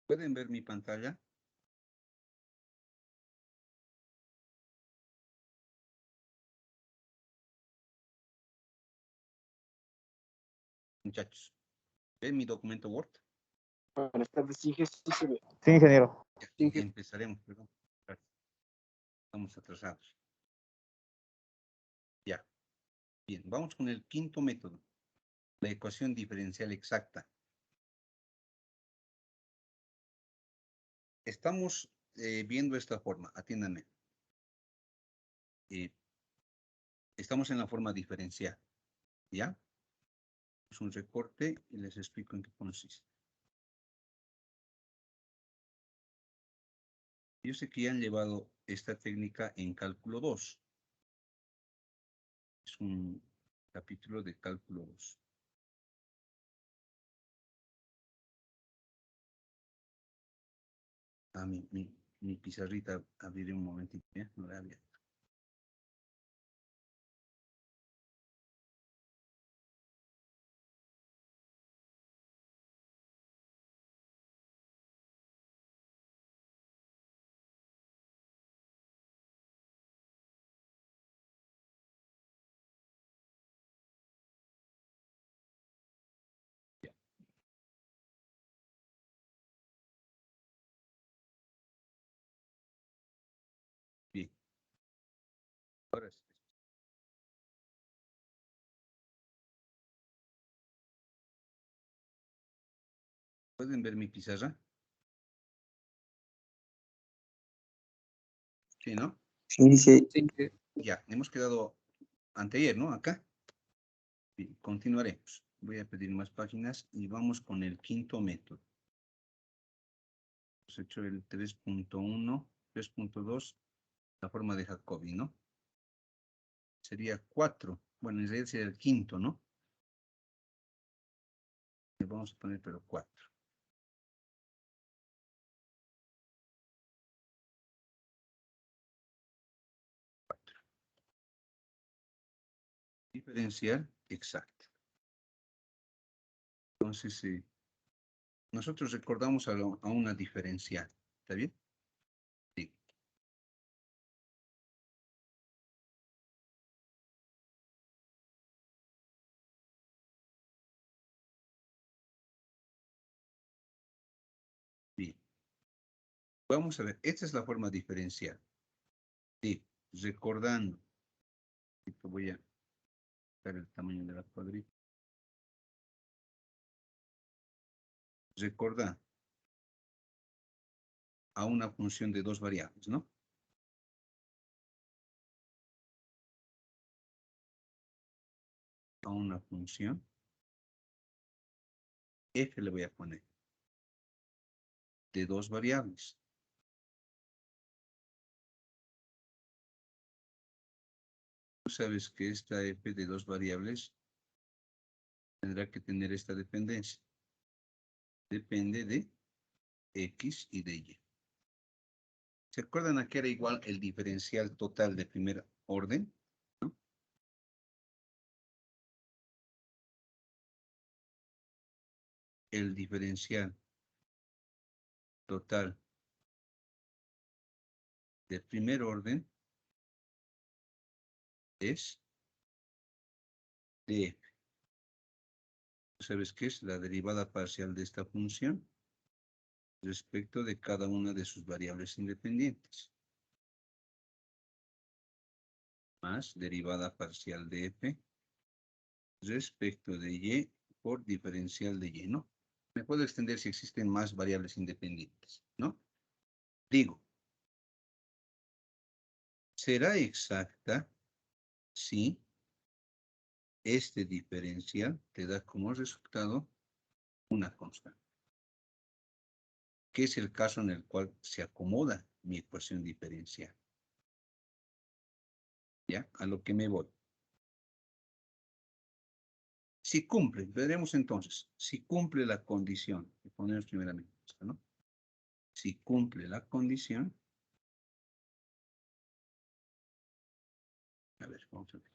¿Pueden ver mi pantalla? Muchachos, ¿ven mi documento Word? Buenas tardes, sí, sí se ve. Sí, ingeniero. Ya, Sí, empezaremos, perdón. Gracias. Estamos atrasados. Ya. Bien, vamos con el quinto método. La ecuación diferencial exacta. Estamos viendo esta forma, atiéndanme. Estamos en la forma diferencial, ¿ya? Es un recorte y les explico en qué consiste. Yo sé que ya han llevado esta técnica en cálculo 2. Es un capítulo de cálculo 2. Ah, mi pizarrita, abriré un momentito, ¿ya? No la había. Ya. Bien. Ahora sí. ¿Pueden ver mi pizarra? Sí, ¿no? sí, sí. Ya, hemos quedado anteayer, ¿no? Acá. Bien, continuaremos. Voy a pedir más páginas y vamos con el quinto método. Hemos hecho el 3.1, 3.2, la forma de Jacobi, ¿no? Sería 4. Bueno, en realidad sería el quinto, ¿no? Le vamos a poner pero 4. Diferencial exacta. Entonces, nosotros recordamos a una diferencial. ¿Está bien? Sí. Bien. Vamos a ver, esta es la forma diferencial. Sí, recordando. Voy a dar el tamaño de la cuadrita. Recordar a una función de dos variables, ¿no? A una función. F le voy a poner. De dos variables. Tú sabes que esta F de dos variables tendrá que tener esta dependencia. Depende de X y de Y. ¿Se acuerdan a qué era igual el diferencial total de primer orden? ¿No? El diferencial total de primer orden es df. ¿Sabes qué es? La derivada parcial de esta función respecto de cada una de sus variables independientes. Más derivada parcial de f respecto de y por diferencial de y, ¿no? Me puedo extender si existen más variables independientes, ¿no? Digo, será exacta si este diferencial te da como resultado una constante, que es el caso en el cual se acomoda mi ecuación diferencial. ¿Ya? A lo que me voy. Si cumple, veremos entonces, si cumple la condición, ponemos primeramente esto, ¿no? Si cumple la condición, a ver, vamos a ver.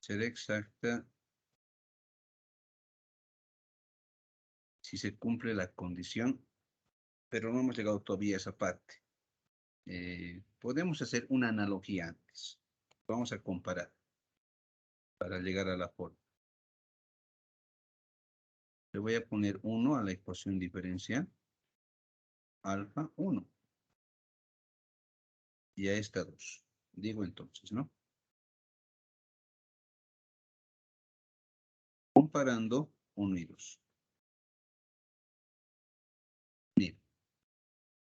Será exacta si se cumple la condición, pero no hemos llegado todavía a esa parte. Podemos hacer una analogía antes. Vamos a comparar para llegar a la forma. Le voy a poner 1 a la ecuación diferencial. Alfa 1. Y a esta 2. Digo entonces, ¿no? Comparando 1 y 2. Bien.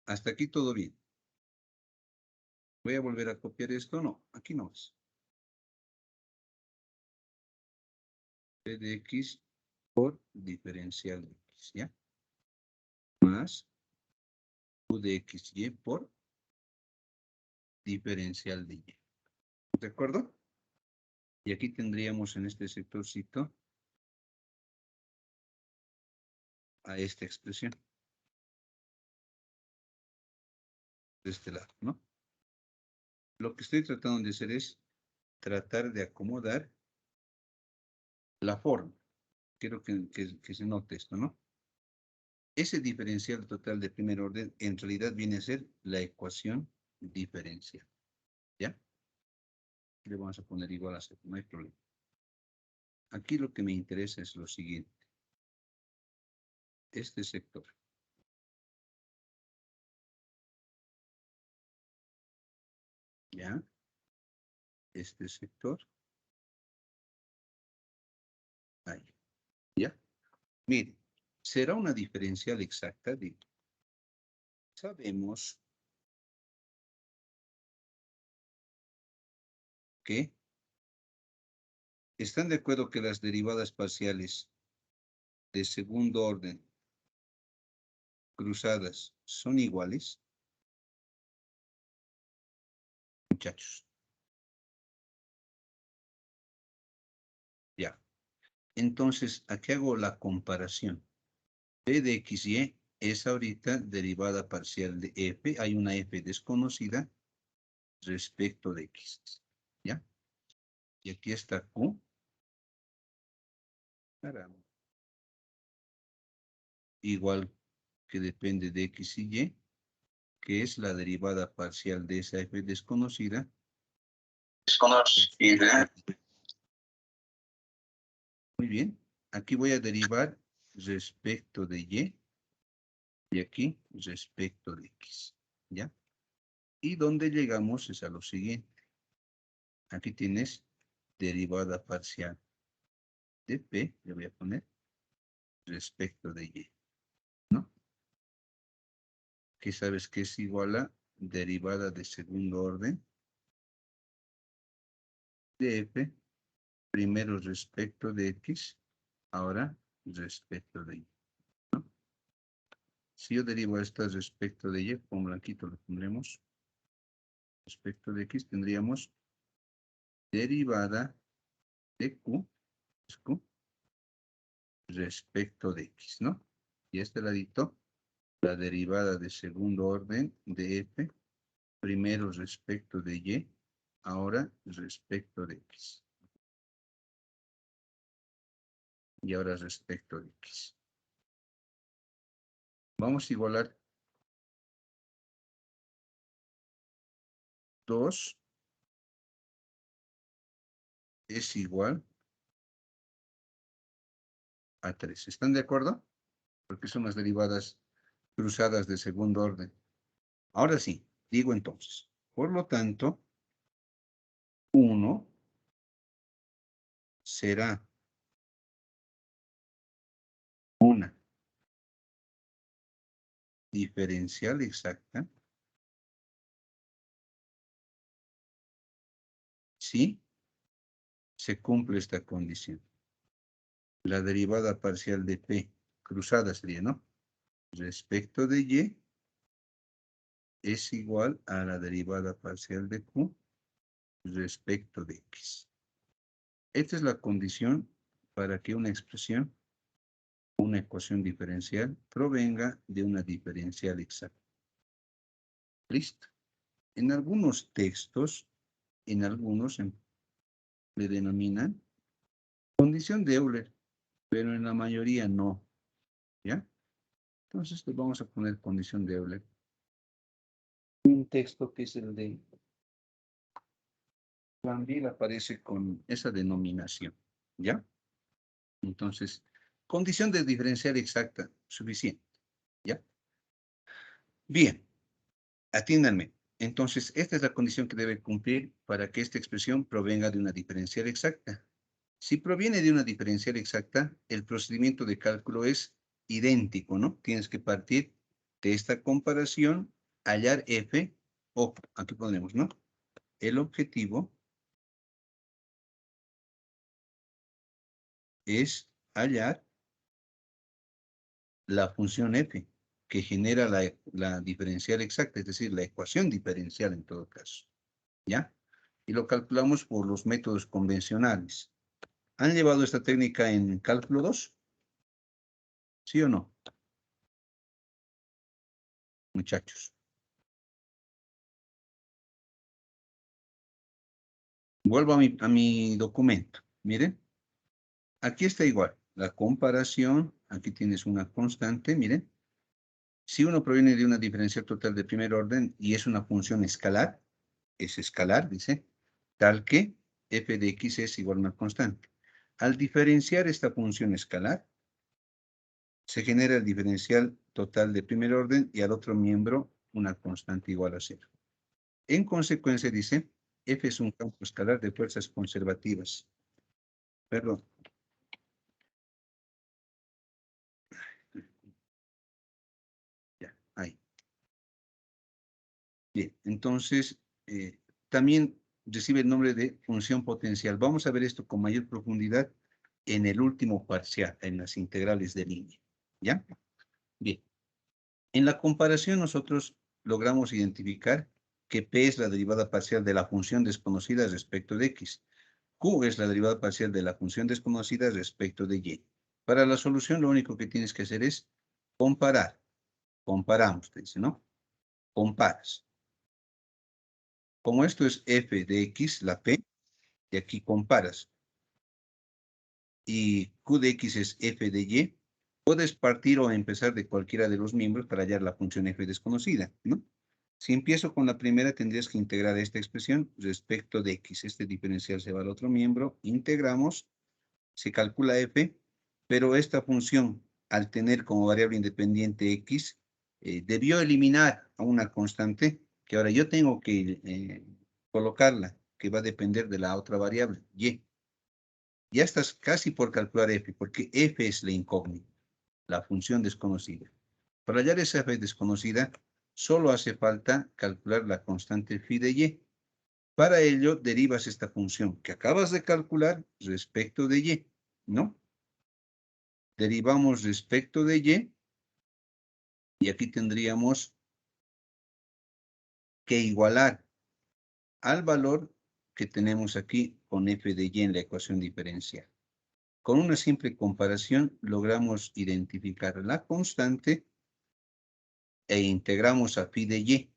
Hasta aquí todo bien. ¿Voy a volver a copiar esto? No, aquí no es. P de X por diferencial de X, ¿ya? Más Q de XY por diferencial de Y. ¿De acuerdo? Y aquí tendríamos en este sectorcito a esta expresión. De este lado, ¿no? Lo que estoy tratando de hacer es tratar de acomodar la forma. Quiero que se note esto, ¿no? Ese diferencial total de primer orden en realidad viene a ser la ecuación diferencial. ¿Ya? Le vamos a poner igual a 0, no hay problema. Aquí lo que me interesa es lo siguiente. Este sector. ¿Ya? Este sector. Ahí. ¿Ya? Mire, será una diferencial exacta, digo. Sabemos que ¿están de acuerdo que las derivadas parciales de segundo orden cruzadas son iguales? Muchachos. Ya. Entonces, aquí hago la comparación. P de XY es ahorita derivada parcial de F. Hay una F desconocida respecto de X. ¿Ya? Y aquí está Q. Caramba. Igual que depende de X y Y, que es la derivada parcial de esa F desconocida. Muy bien. Aquí voy a derivar respecto de y aquí respecto de X. ¿Ya? Y donde llegamos es a lo siguiente. Aquí tienes derivada parcial de P, le voy a poner, respecto de Y. ¿No? Que sabes que es igual a derivada de segundo orden de F, primero respecto de X, ahora respecto de Y. ¿No? Si yo derivo esto respecto de Y, con blanquito lo pondremos, respecto de X tendríamos derivada de Q, es Q, respecto de X, ¿no? Y este ladito, la derivada de segundo orden de F, primero respecto de Y, ahora respecto de X. Y ahora respecto de X. Vamos a igualar 2 es igual a 3. ¿Están de acuerdo? Porque son las derivadas cruzadas de segundo orden. Ahora sí, digo entonces. Por lo tanto, 1 será una diferencial exacta si se cumple esta condición. La derivada parcial de P cruzada sería, ¿no? Respecto de Y es igual a la derivada parcial de Q respecto de X. Esta es la condición para que una expresión, una ecuación diferencial, provenga de una diferencial exacta. Listo. En algunos textos, en algunos le denominan condición de Euler, pero en la mayoría no. ¿Ya? Entonces le vamos a poner condición de Euler. Un texto que es el de Van aparece con esa denominación, ¿ya? Entonces, condición de diferencial exacta, suficiente, ¿ya? Bien, atiéndanme. Entonces, esta es la condición que debe cumplir para que esta expresión provenga de una diferencial exacta. Si proviene de una diferencial exacta, el procedimiento de cálculo es idéntico, ¿no? Tienes que partir de esta comparación, hallar f, o aquí ponemos, ¿no? El objetivo es hallar la función f, que genera la diferencial exacta, es decir, la ecuación diferencial en todo caso, ¿ya? Y lo calculamos por los métodos convencionales. ¿Han llevado esta técnica en cálculo 2? ¿Sí o no? Muchachos. Vuelvo a mi documento. Miren, aquí está igual. La comparación, aquí tienes una constante, miren. Si uno proviene de una diferencial total de primer orden y es una función escalar, es escalar, dice, tal que f de x es igual a una constante. Al diferenciar esta función escalar, se genera el diferencial total de primer orden y al otro miembro una constante igual a 0. En consecuencia, dice, f es un campo escalar de fuerzas conservativas. Perdón. Ya, ahí. Bien, entonces, también recibe el nombre de función potencial. Vamos a ver esto con mayor profundidad en el último parcial, en las integrales de línea. ¿Ya? Bien. En la comparación nosotros logramos identificar que P es la derivada parcial de la función desconocida respecto de X. Q es la derivada parcial de la función desconocida respecto de Y. Para la solución lo único que tienes que hacer es comparar. Comparamos, te dice, ¿no? Comparas. Como esto es f de x, la p, y aquí comparas, y q de x es f de y, puedes partir o empezar de cualquiera de los miembros para hallar la función f desconocida, ¿no? Si empiezo con la primera, tendrías que integrar esta expresión respecto de x. Este diferencial se va al otro miembro, integramos, se calcula f, pero esta función, al tener como variable independiente x, debió eliminar a una constante que ahora yo tengo que colocarla, que va a depender de la otra variable, y. Ya estás casi por calcular f, porque f es la incógnita, la función desconocida. Para hallar esa f desconocida, solo hace falta calcular la constante phi de y. Para ello, derivas esta función que acabas de calcular respecto de y, ¿no? Derivamos respecto de y aquí tendríamos que igualar al valor que tenemos aquí con f de y en la ecuación diferencial. Con una simple comparación logramos identificar la constante e integramos a phi de y.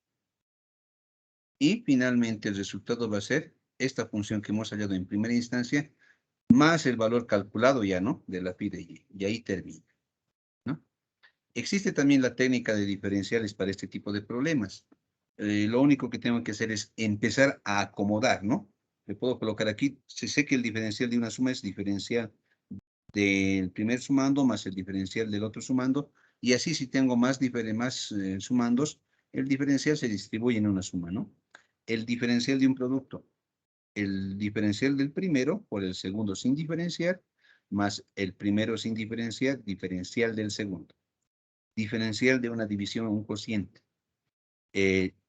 Y finalmente el resultado va a ser esta función que hemos hallado en primera instancia, más el valor calculado ya, ¿no? De la phi de y. Y ahí termina, ¿no? Existe también la técnica de diferenciales para este tipo de problemas. Lo único que tengo que hacer es empezar a acomodar, ¿no? Le puedo colocar aquí, se sé que el diferencial de una suma es diferencial del primer sumando más el diferencial del otro sumando, y así si tengo más sumandos, el diferencial se distribuye en una suma, ¿no? El diferencial de un producto, el diferencial del primero por el segundo sin diferenciar, más el primero sin diferenciar, diferencial del segundo. Diferencial de una división a un cociente.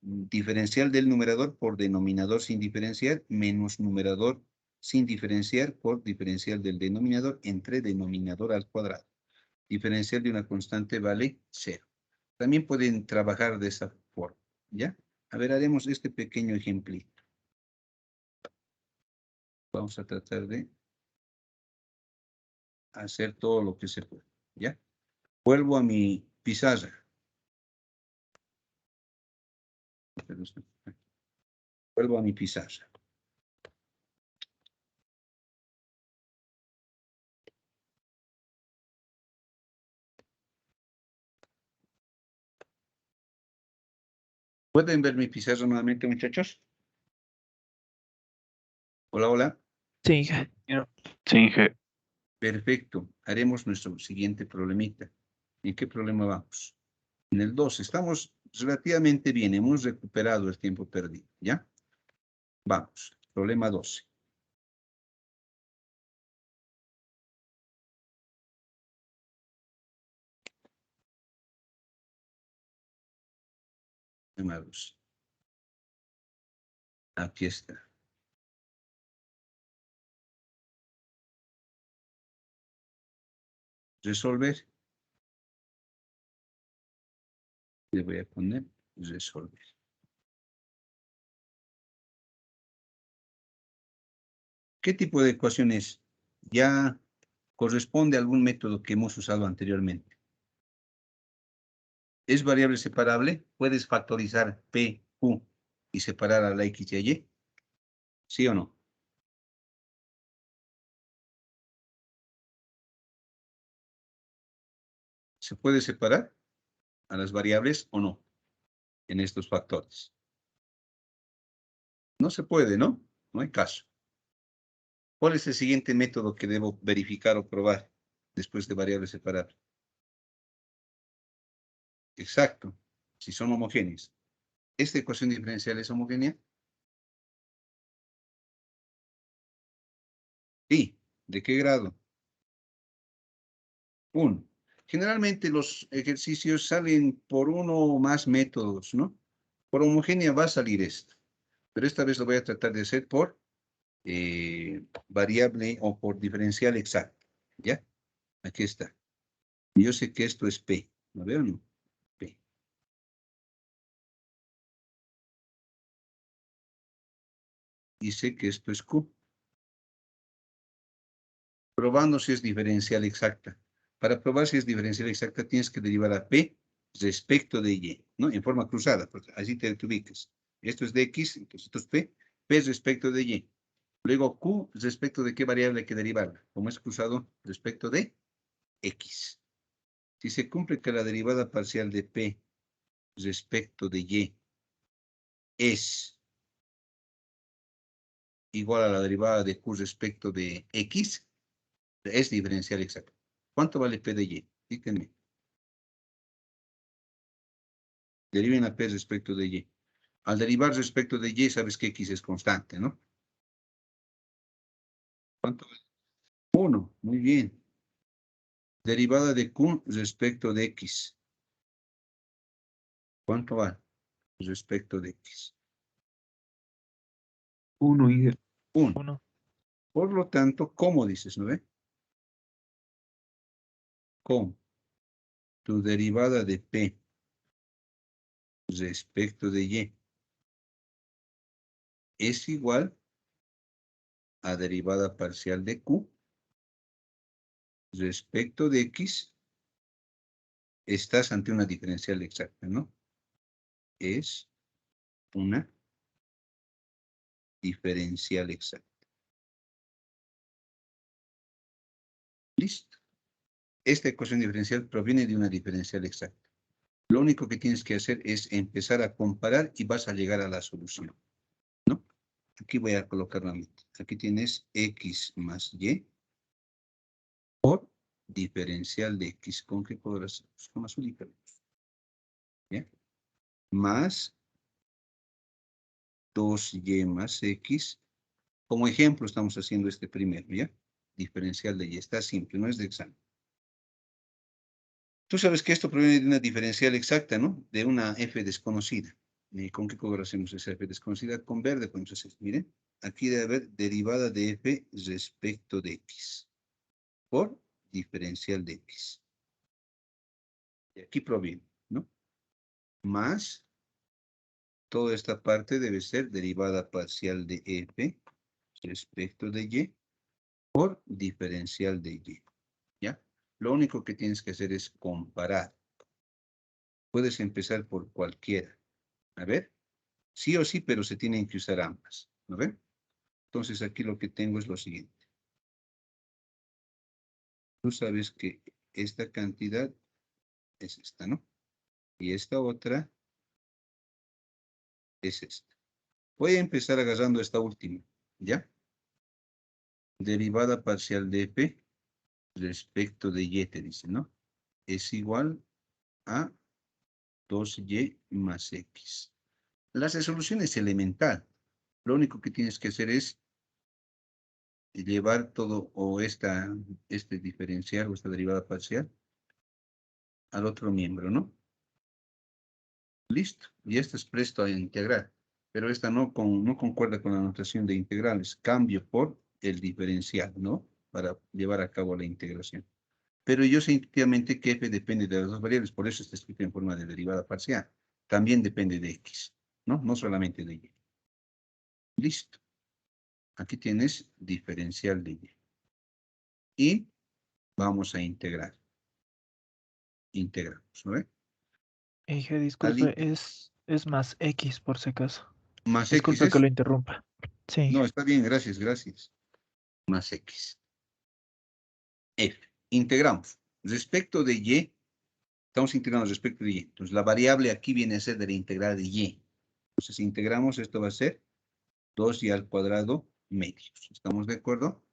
Diferencial del numerador por denominador sin diferenciar, menos numerador sin diferenciar por diferencial del denominador entre denominador al cuadrado. Diferencial de una constante vale 0. También pueden trabajar de esa forma, ¿ya? A ver, haremos este pequeño ejemplito. Vamos a tratar de hacer todo lo que se puede, ¿ya? Vuelvo a mi pizarra. Vuelvo a mi pizarra. ¿Pueden ver mi pizarra nuevamente, muchachos? Hola, hola. Sí, Sí, Inge. Perfecto. Haremos nuestro siguiente problemita. ¿En qué problema vamos? En el 2. Estamos relativamente bien. Hemos recuperado el tiempo perdido. ¿Ya? Vamos. Problema 12. Problema 12. Aquí está. Resolver. Le voy a poner resolver. ¿Qué tipo de ecuación es? Ya corresponde a algún método que hemos usado anteriormente. ¿Es variable separable? ¿Puedes factorizar P, Q y separar a la X y a Y? ¿Sí o no? ¿Se puede separar a las variables o no en estos factores? No se puede, ¿no? No hay caso. ¿Cuál es el siguiente método que debo verificar o probar después de variable separable? Exacto, si son homogéneas. ¿Esta ecuación diferencial es homogénea? Sí. ¿De qué grado? 1. Generalmente los ejercicios salen por uno o más métodos, ¿no? Por homogénea va a salir esto, pero esta vez lo voy a tratar de hacer por variable o por diferencial exacto, ¿ya? Aquí está. Yo sé que esto es P, ¿lo veo o no? P. Y sé que esto es Q. Probando si es diferencial exacta. Para probar si es diferencial exacta tienes que derivar a P respecto de Y, ¿no? En forma cruzada, porque así te ubicas. Esto es de X, entonces esto es P, P respecto de Y. Luego Q respecto de qué variable hay que derivarla, como es cruzado respecto de X. Si se cumple que la derivada parcial de P respecto de Y es igual a la derivada de Q respecto de X, es diferencial exacto. ¿Cuánto vale P de Y? Díganme. Deriven a P respecto de Y. Al derivar respecto de Y, sabes que X es constante, ¿no? ¿Cuánto vale? 1. Muy bien. Derivada de Q respecto de X. ¿Cuánto vale? Respecto de X. 1, Inge. 1. 1. Por lo tanto, ¿cómo dices, no ve? ¿Cómo? Tu derivada de P respecto de Y es igual a derivada parcial de Q respecto de X. Estás ante una diferencial exacta, ¿no? Es una diferencial exacta. Listo. Esta ecuación diferencial proviene de una diferencial exacta. Lo único que tienes que hacer es empezar a comparar y vas a llegar a la solución, ¿no? Aquí voy a colocar nuevamente. Aquí tienes X más Y por diferencial de X. ¿Con qué color hacemos? Con azul y verde. ¿Bien? Más 2Y más X. Como ejemplo estamos haciendo este primero, ¿ya? Diferencial de Y. Está simple, no es de examen. Tú sabes que esto proviene de una diferencial exacta, ¿no? De una F desconocida. ¿Con qué color hacemos esa F desconocida? Con verde podemos hacer. Miren, aquí debe haber derivada de F respecto de X. Por diferencial de X. Y aquí proviene, ¿no? Más, toda esta parte debe ser derivada parcial de F respecto de Y por diferencial de Y. ¿Ya? Lo único que tienes que hacer es comparar. Puedes empezar por cualquiera. A ver, sí o sí, pero se tienen que usar ambas. ¿No ven? Entonces aquí lo que tengo es lo siguiente. Tú sabes que esta cantidad es esta, ¿no? Y esta otra es esta. Voy a empezar agarrando esta última, ¿ya? Derivada parcial de f respecto de y, te dice, ¿no? Es igual a 2y más x. La resolución es elemental. Lo único que tienes que hacer es llevar todo o este diferencial o esta derivada parcial al otro miembro, ¿no? Listo. Y esta es presto a integrar. Pero esta no concuerda con la notación de integrales. Cambio por el diferencial, ¿no? Para llevar a cabo la integración. Pero yo sé intuitivamente que f depende de las dos variables. Por eso está escrito en forma de derivada parcial. También depende de x, ¿no? No solamente de y. Listo. Aquí tienes diferencial de y. Y vamos a integrar. Integramos, ¿no ve? Inge, Al disculpe, es más X por si acaso. más x Disculpe que es. lo interrumpa. Sí, No, Inge. está bien, gracias, gracias. Más x. F. Integramos. Respecto de y, estamos integrando respecto de y. Entonces, la variable aquí viene a ser de la integral de y. Entonces, si integramos, esto va a ser 2y al cuadrado medios. ¿Estamos de acuerdo?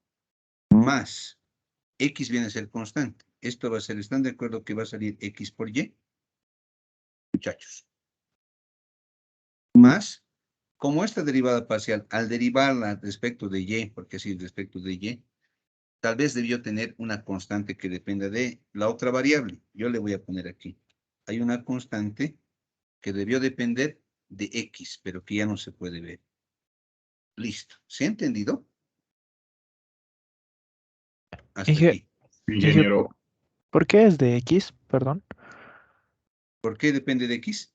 Más x viene a ser constante. Esto va a ser, ¿están de acuerdo que va a salir x por y? Muchachos. Más, como esta derivada parcial, al derivarla respecto de y, porque así respecto de y, tal vez debió tener una constante que dependa de la otra variable. Yo le voy a poner aquí. Hay una constante que debió depender de x, pero que ya no se puede ver. Listo. ¿Se ha entendido? Hasta Inge, aquí. Inge, Ingeniero, ¿por qué es de X? Perdón. ¿Por qué depende de x?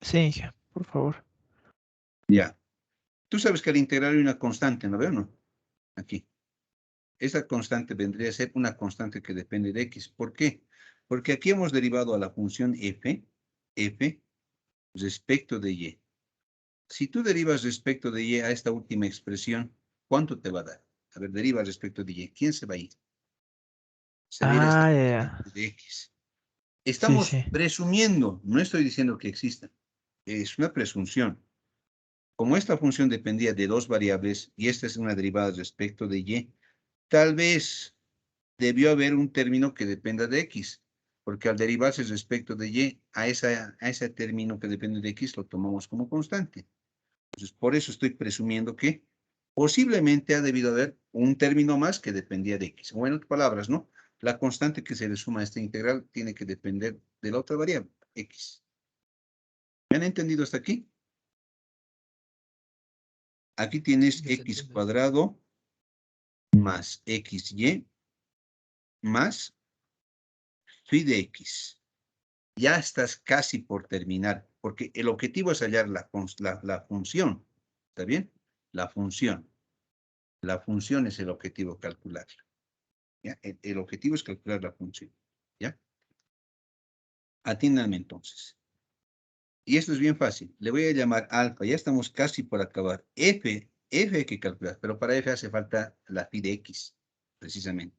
Sí, Inge, por favor. Ya. Tú sabes que al integrar hay una constante, ¿no veo? ¿No? Aquí. Esa constante vendría a ser una constante que depende de x. ¿Por qué? Porque aquí hemos derivado a la función f respecto de y. Si tú derivas respecto de y a esta última expresión, ¿cuánto te va a dar? A ver, deriva respecto de y. ¿Quién se va a ir? Se va a ir a esta Ah, ya. constante de x. Sí, Estamos sí. presumiendo, no estoy diciendo que exista. Es una presunción. Como esta función dependía de dos variables y esta es una derivada respecto de y, tal vez debió haber un término que dependa de x, porque al derivarse respecto de y, a ese término que depende de x lo tomamos como constante. Entonces, por eso estoy presumiendo que posiblemente ha debido haber un término más que dependía de x. O en otras palabras, ¿no? La constante que se le suma a esta integral tiene que depender de la otra variable, x. ¿Me han entendido hasta aquí? Aquí tienes x cuadrado más xy más phi de x. Ya estás casi por terminar, porque el objetivo es hallar la función. ¿Está bien? La función. La función es el objetivo calcular. ¿Ya? El objetivo es calcular la función. ¿Ya? Atiéndanme entonces. Y esto es bien fácil. Le voy a llamar alfa. Ya estamos casi por acabar. F hay que calcular, pero para F hace falta la phi de x, precisamente.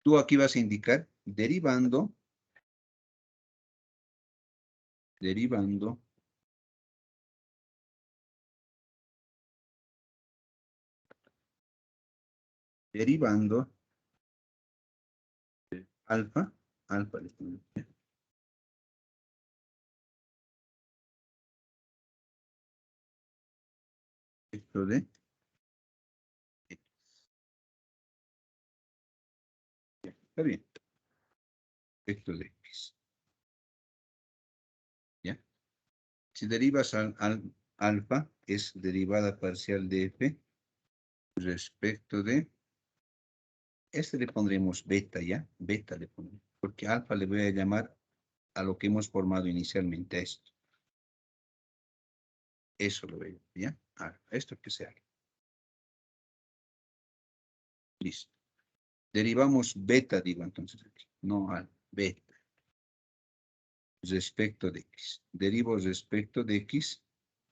Tú aquí vas a indicar derivando alfa, le ponemos, esto de x. Está bien, esto de x. ¿Ya? Si derivas al alfa, es derivada parcial de f respecto de, este le pondremos beta, ¿ya? Beta le ponemos, porque alfa le voy a llamar a lo que hemos formado inicialmente, a esto. Eso lo veo, ¿ya? Alfa, esto que sea. Listo. Derivamos beta, digo entonces aquí, no alfa, beta. Respecto de x. Derivo respecto de x,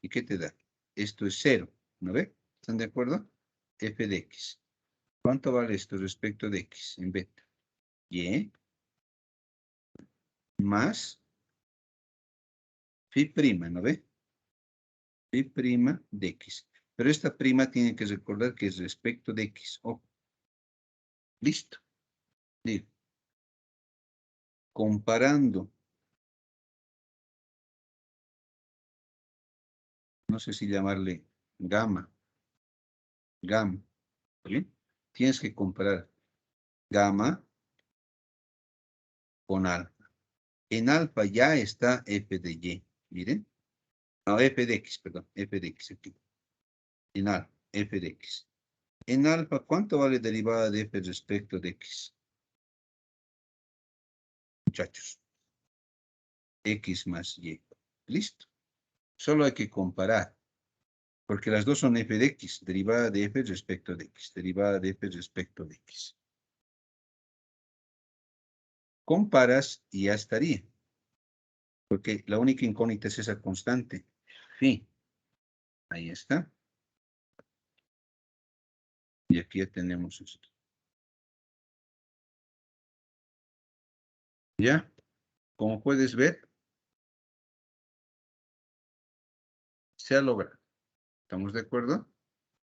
¿y qué te da? Esto es 0, ¿no ve? ¿Están de acuerdo? F de x. ¿Cuánto vale esto respecto de x en beta? Y más phi prima, ¿no ve? Phi' de X. Pero esta prima tiene que recordar que es respecto de X. Ojo. Listo. Digo. Comparando. No sé si llamarle gamma. Gamma. ¿Bien? Tienes que comparar gamma con alfa. En alfa ya está f de y. Miren. No, f de x, perdón. F de x aquí. En alfa, f de x. En alfa, ¿cuánto vale derivada de f respecto de x? Muchachos. X más y. Listo. Solo hay que comparar. Porque las dos son f de x. Derivada de f respecto de x. Derivada de f respecto de x. Comparas y ya estaría. Porque la única incógnita es esa constante. Phi. Ahí está. Y aquí ya tenemos esto. ¿Ya? Como puedes ver, se ha logrado. ¿Estamos de acuerdo?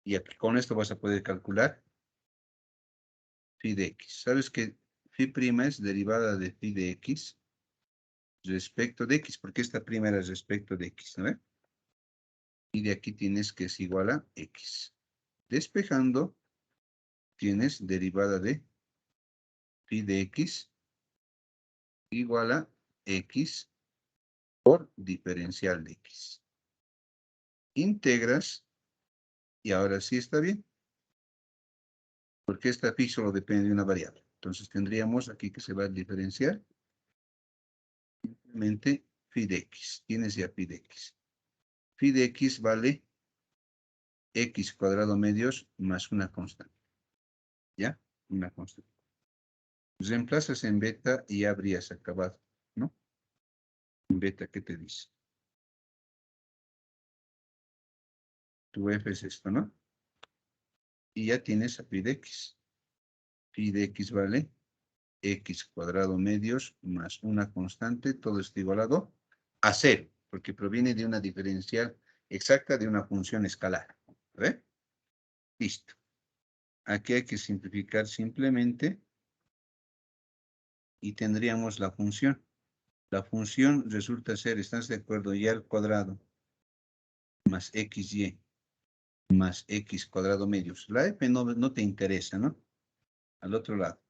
Y aquí con esto vas a poder calcular phi de x. ¿Sabes que phi' es derivada de phi de x respecto de x? Porque esta prima era respecto de x, ¿no? Y de aquí tienes que es igual a x. Despejando, tienes derivada de phi de x igual a x por diferencial de x. Integras y ahora sí está bien. Porque esta phi solo depende de una variable. Entonces tendríamos aquí que se va a diferenciar. Simplemente phi de x. Tienes ya phi de x. Phi de x vale x cuadrado medios más una constante. ¿Ya? Una constante. Reemplazas en beta y ya habrías acabado, ¿no? En beta, ¿qué te dice? Tu f es esto, ¿no? Y ya tienes a phi de x. Phi de x vale x cuadrado medios más una constante, todo esto igualado a 0, porque proviene de una diferencial exacta de una función escalar. ¿Ve? Listo. Aquí hay que simplificar simplemente y tendríamos la función. La función resulta ser, ¿estás de acuerdo? Y al cuadrado más xy más x cuadrado medios. La f no te interesa, ¿no? Al otro lado.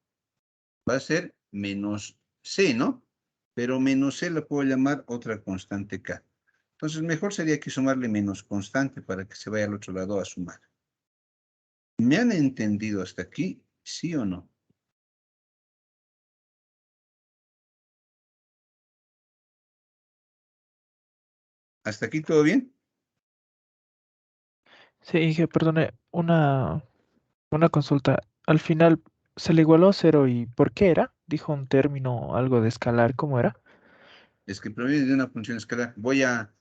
Va a ser menos c, ¿no? Pero menos c la puedo llamar otra constante k. Entonces mejor sería que sumarle menos constante para que se vaya al otro lado a sumar. ¿Me han entendido hasta aquí? ¿Sí o no? ¿Hasta aquí todo bien? Sí, Inge, perdone, una consulta. Al final se le igualó a cero y ¿por qué era? Dijo un término, algo de escalar, ¿cómo era? Es que proviene de una función escalar. Voy a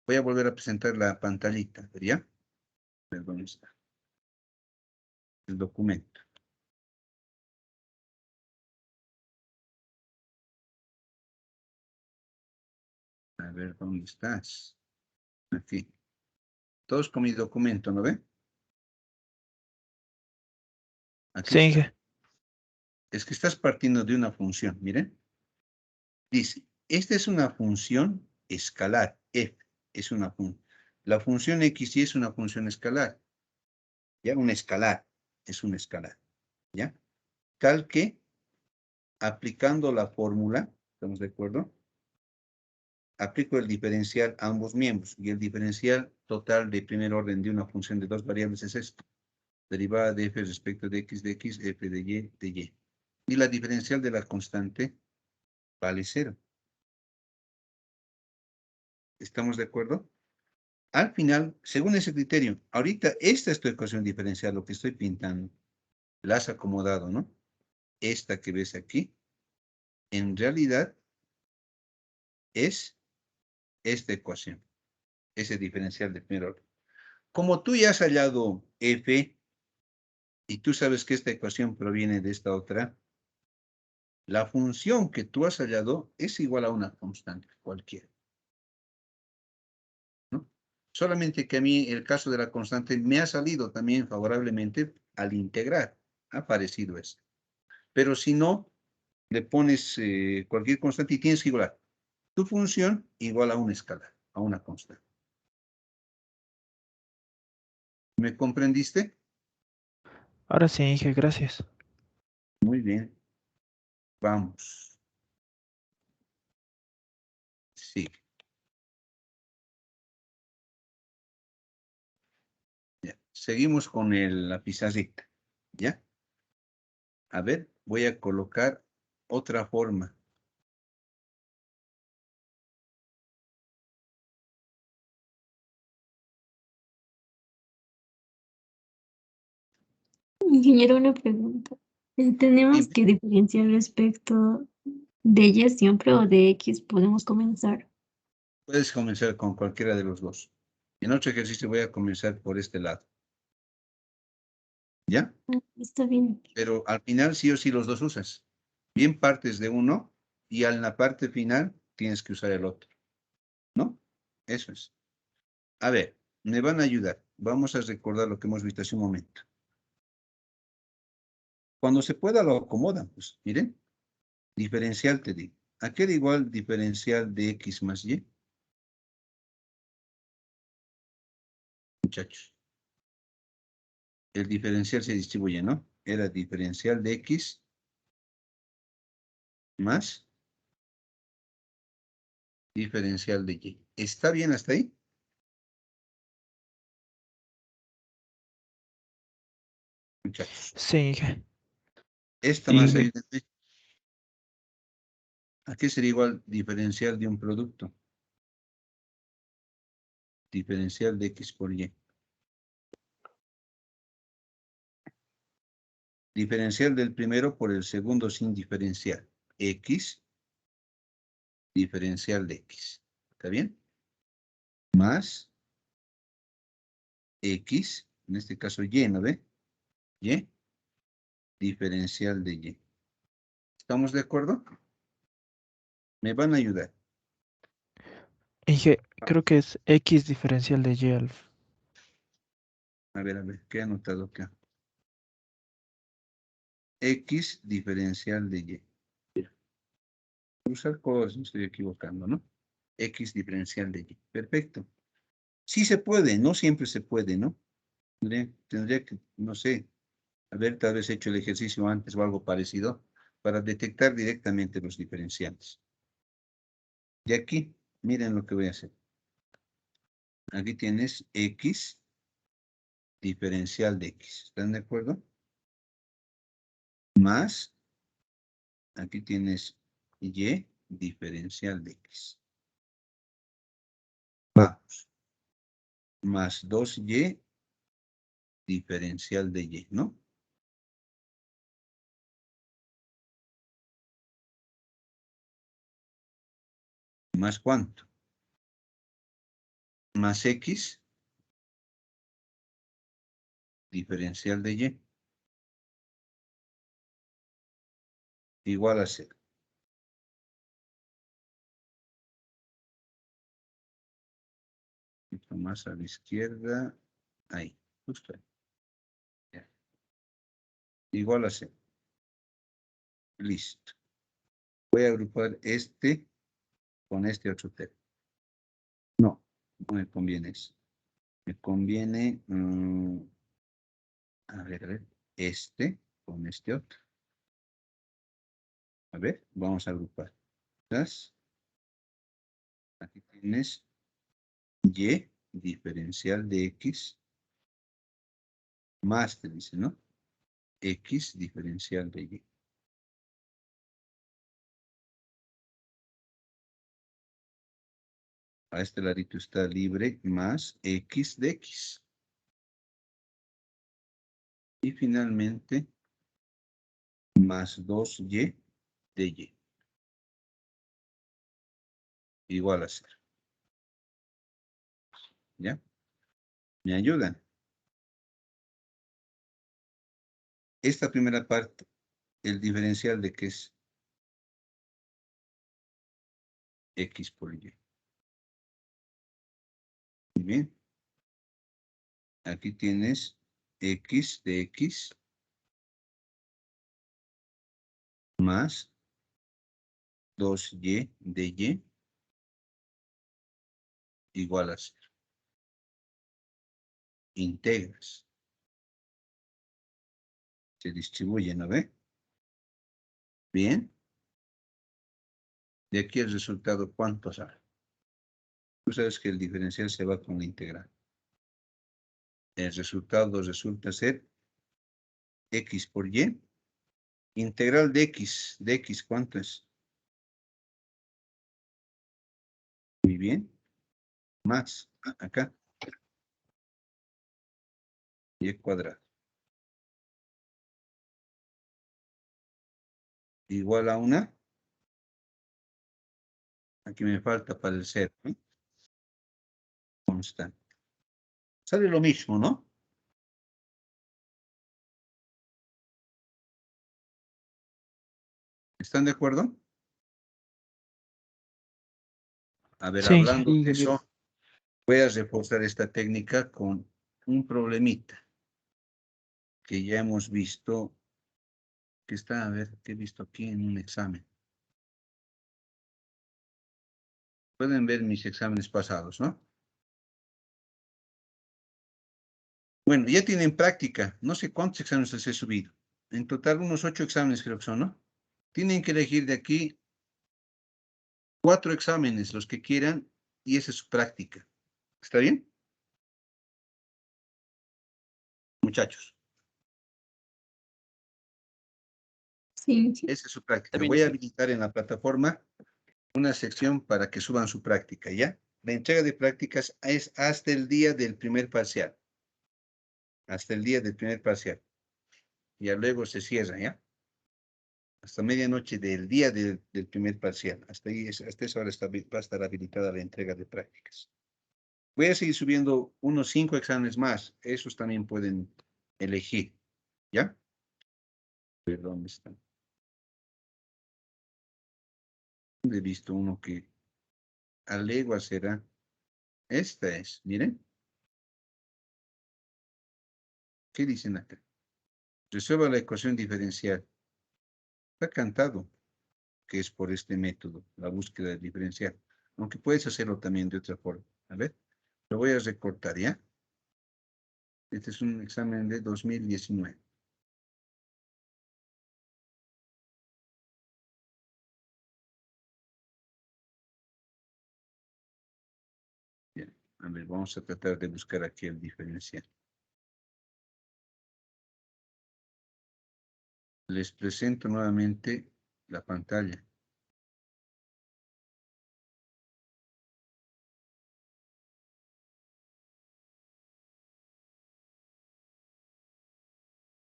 volver a presentar la pantallita, ¿ya? ¿Dónde está? El documento. A ver, ¿dónde estás? Aquí. Todos con mi documento, ¿no ve? Aquí Sí, está. Inge. Es que estás partiendo de una función, miren. Dice, esta es una función escalar, f, es una función. La función x y es una función escalar. ¿Ya? Un escalar, es un escalar. ¿Ya? Tal que, aplicando la fórmula, ¿estamos de acuerdo? Aplico el diferencial a ambos miembros, y el diferencial total de primer orden de una función de dos variables es esto. Derivada de f respecto de x, f de y. Y la diferencial de la constante vale 0. ¿Estamos de acuerdo? Al final, según ese criterio, ahorita esta es tu ecuación diferencial, lo que estoy pintando. La has acomodado, ¿no? Esta que ves aquí, en realidad es esta ecuación, ese diferencial de primer orden. Como tú ya has hallado f, y tú sabes que esta ecuación proviene de esta otra, la función que tú has hallado es igual a una constante cualquiera, ¿no? Solamente que a mí el caso de la constante me ha salido también favorablemente al integrar. Ha parecido eso. Pero si no, le pones cualquier constante y tienes que igualar tu función igual a una escala, a una constante. ¿Me comprendiste? Ahora sí, Inge, gracias. Muy bien. Vamos. Sí. Ya. Seguimos con la pizarrita. ¿Ya? A ver, voy a colocar otra forma. Ingeniero, una pregunta. ¿Tenemos Dime. que diferenciar respecto de Y siempre o de X podemos comenzar? Puedes comenzar con cualquiera de los dos. En otro ejercicio voy a comenzar por este lado. ¿Ya? Está bien. Pero al final sí o sí los dos usas. Bien partes de uno y en la parte final tienes que usar el otro. ¿No? Eso es. A ver, me van a ayudar. Vamos a recordar lo que hemos visto hace un momento. Cuando se pueda lo acomodan, pues, miren. Diferencial te digo. ¿A qué era igual diferencial de X más Y? Muchachos. El diferencial se distribuye, ¿no? Era diferencial de X más diferencial de Y. ¿Está bien hasta ahí? Muchachos. Sí, Inge. Esta más Inge. ayúdenme. ¿A qué sería igual diferencial de un producto? Diferencial de X por Y. Diferencial del primero por el segundo sin diferencial. X, diferencial de X. ¿Está bien? Más X, en este caso Y, ¿no ve? Y, diferencial de Y. ¿Estamos de acuerdo? Me van a ayudar. Inge, creo que es X diferencial de Y. A ver, ¿qué he anotado acá? X diferencial de Y. Usar cosas, me estoy equivocando, ¿no? X diferencial de Y. Perfecto. Sí se puede, no siempre se puede, ¿no? Tendría que, no sé, haber tal vez hecho el ejercicio antes o algo parecido para detectar directamente los diferenciales. Y aquí, miren lo que voy a hacer. Aquí tienes X diferencial de X. ¿Están de acuerdo? Más, aquí tienes Y diferencial de X. Vamos. Más 2Y diferencial de Y, ¿no? ¿Más cuánto? Más X diferencial de Y. Igual a 0. Un poquito más a la izquierda. Ahí, justo ahí. Ya. Igual a 0. Listo. Voy a agrupar este con este otro término. No, no me conviene eso. Me conviene, a ver, este con este otro. A ver, vamos a agrupar. ¿Estás? Aquí tienes Y diferencial de X más, te dice, ¿no? X diferencial de Y. A este ladito está libre más X de X. Y finalmente, más 2Y de Y. Igual a 0. ¿Ya? ¿Me ayudan? Esta primera parte, el diferencial de que es X por Y. Muy bien. Aquí tienes x de x más 2y de y igual a 0. Integras. Se distribuye, ¿no ve? Bien. De aquí el resultado, ¿cuánto sale? Tú sabes que el diferencial se va con la integral. El resultado resulta ser x por y. Integral de x, ¿cuánto es? Muy bien. Más, acá. Y cuadrado. Igual a una. Aquí me falta para el 0, ¿no? Constante. Sale lo mismo, ¿no? ¿Están de acuerdo? A ver, Sí, hablando sí, de eso, voy a reforzar esta técnica con un problemita que ya hemos visto, que está, a ver, que he visto aquí en un examen. Pueden ver mis exámenes pasados, ¿no? Bueno, ya tienen práctica. No sé cuántos exámenes les he subido. En total unos 8 exámenes creo que son, ¿no? Tienen que elegir de aquí 4 exámenes, los que quieran, y esa es su práctica. ¿Está bien? Muchachos, Sí, sí. esa es su práctica. bien, Voy a sí. habilitar en la plataforma una sección para que suban su práctica, ¿ya? La entrega de prácticas es hasta el día del primer parcial. Hasta el día del primer parcial. Ya luego se cierra, ¿ya? Hasta medianoche del día del primer parcial. Hasta ahí, hasta esa hora va a estar habilitada la entrega de prácticas. Voy a seguir subiendo unos 5 exámenes más. Esos también pueden elegir, ¿ya? Pero ¿dónde están? He visto uno que a legua será. Esta es, miren. ¿Qué dicen acá? Resuelva la ecuación diferencial. Está cantado que es por este método, la búsqueda diferencial. Aunque puedes hacerlo también de otra forma. A ver, lo voy a recortar, ¿ya? Este es un examen de 2019. Bien, a ver, vamos a tratar de buscar aquí el diferencial. Les presento nuevamente la pantalla.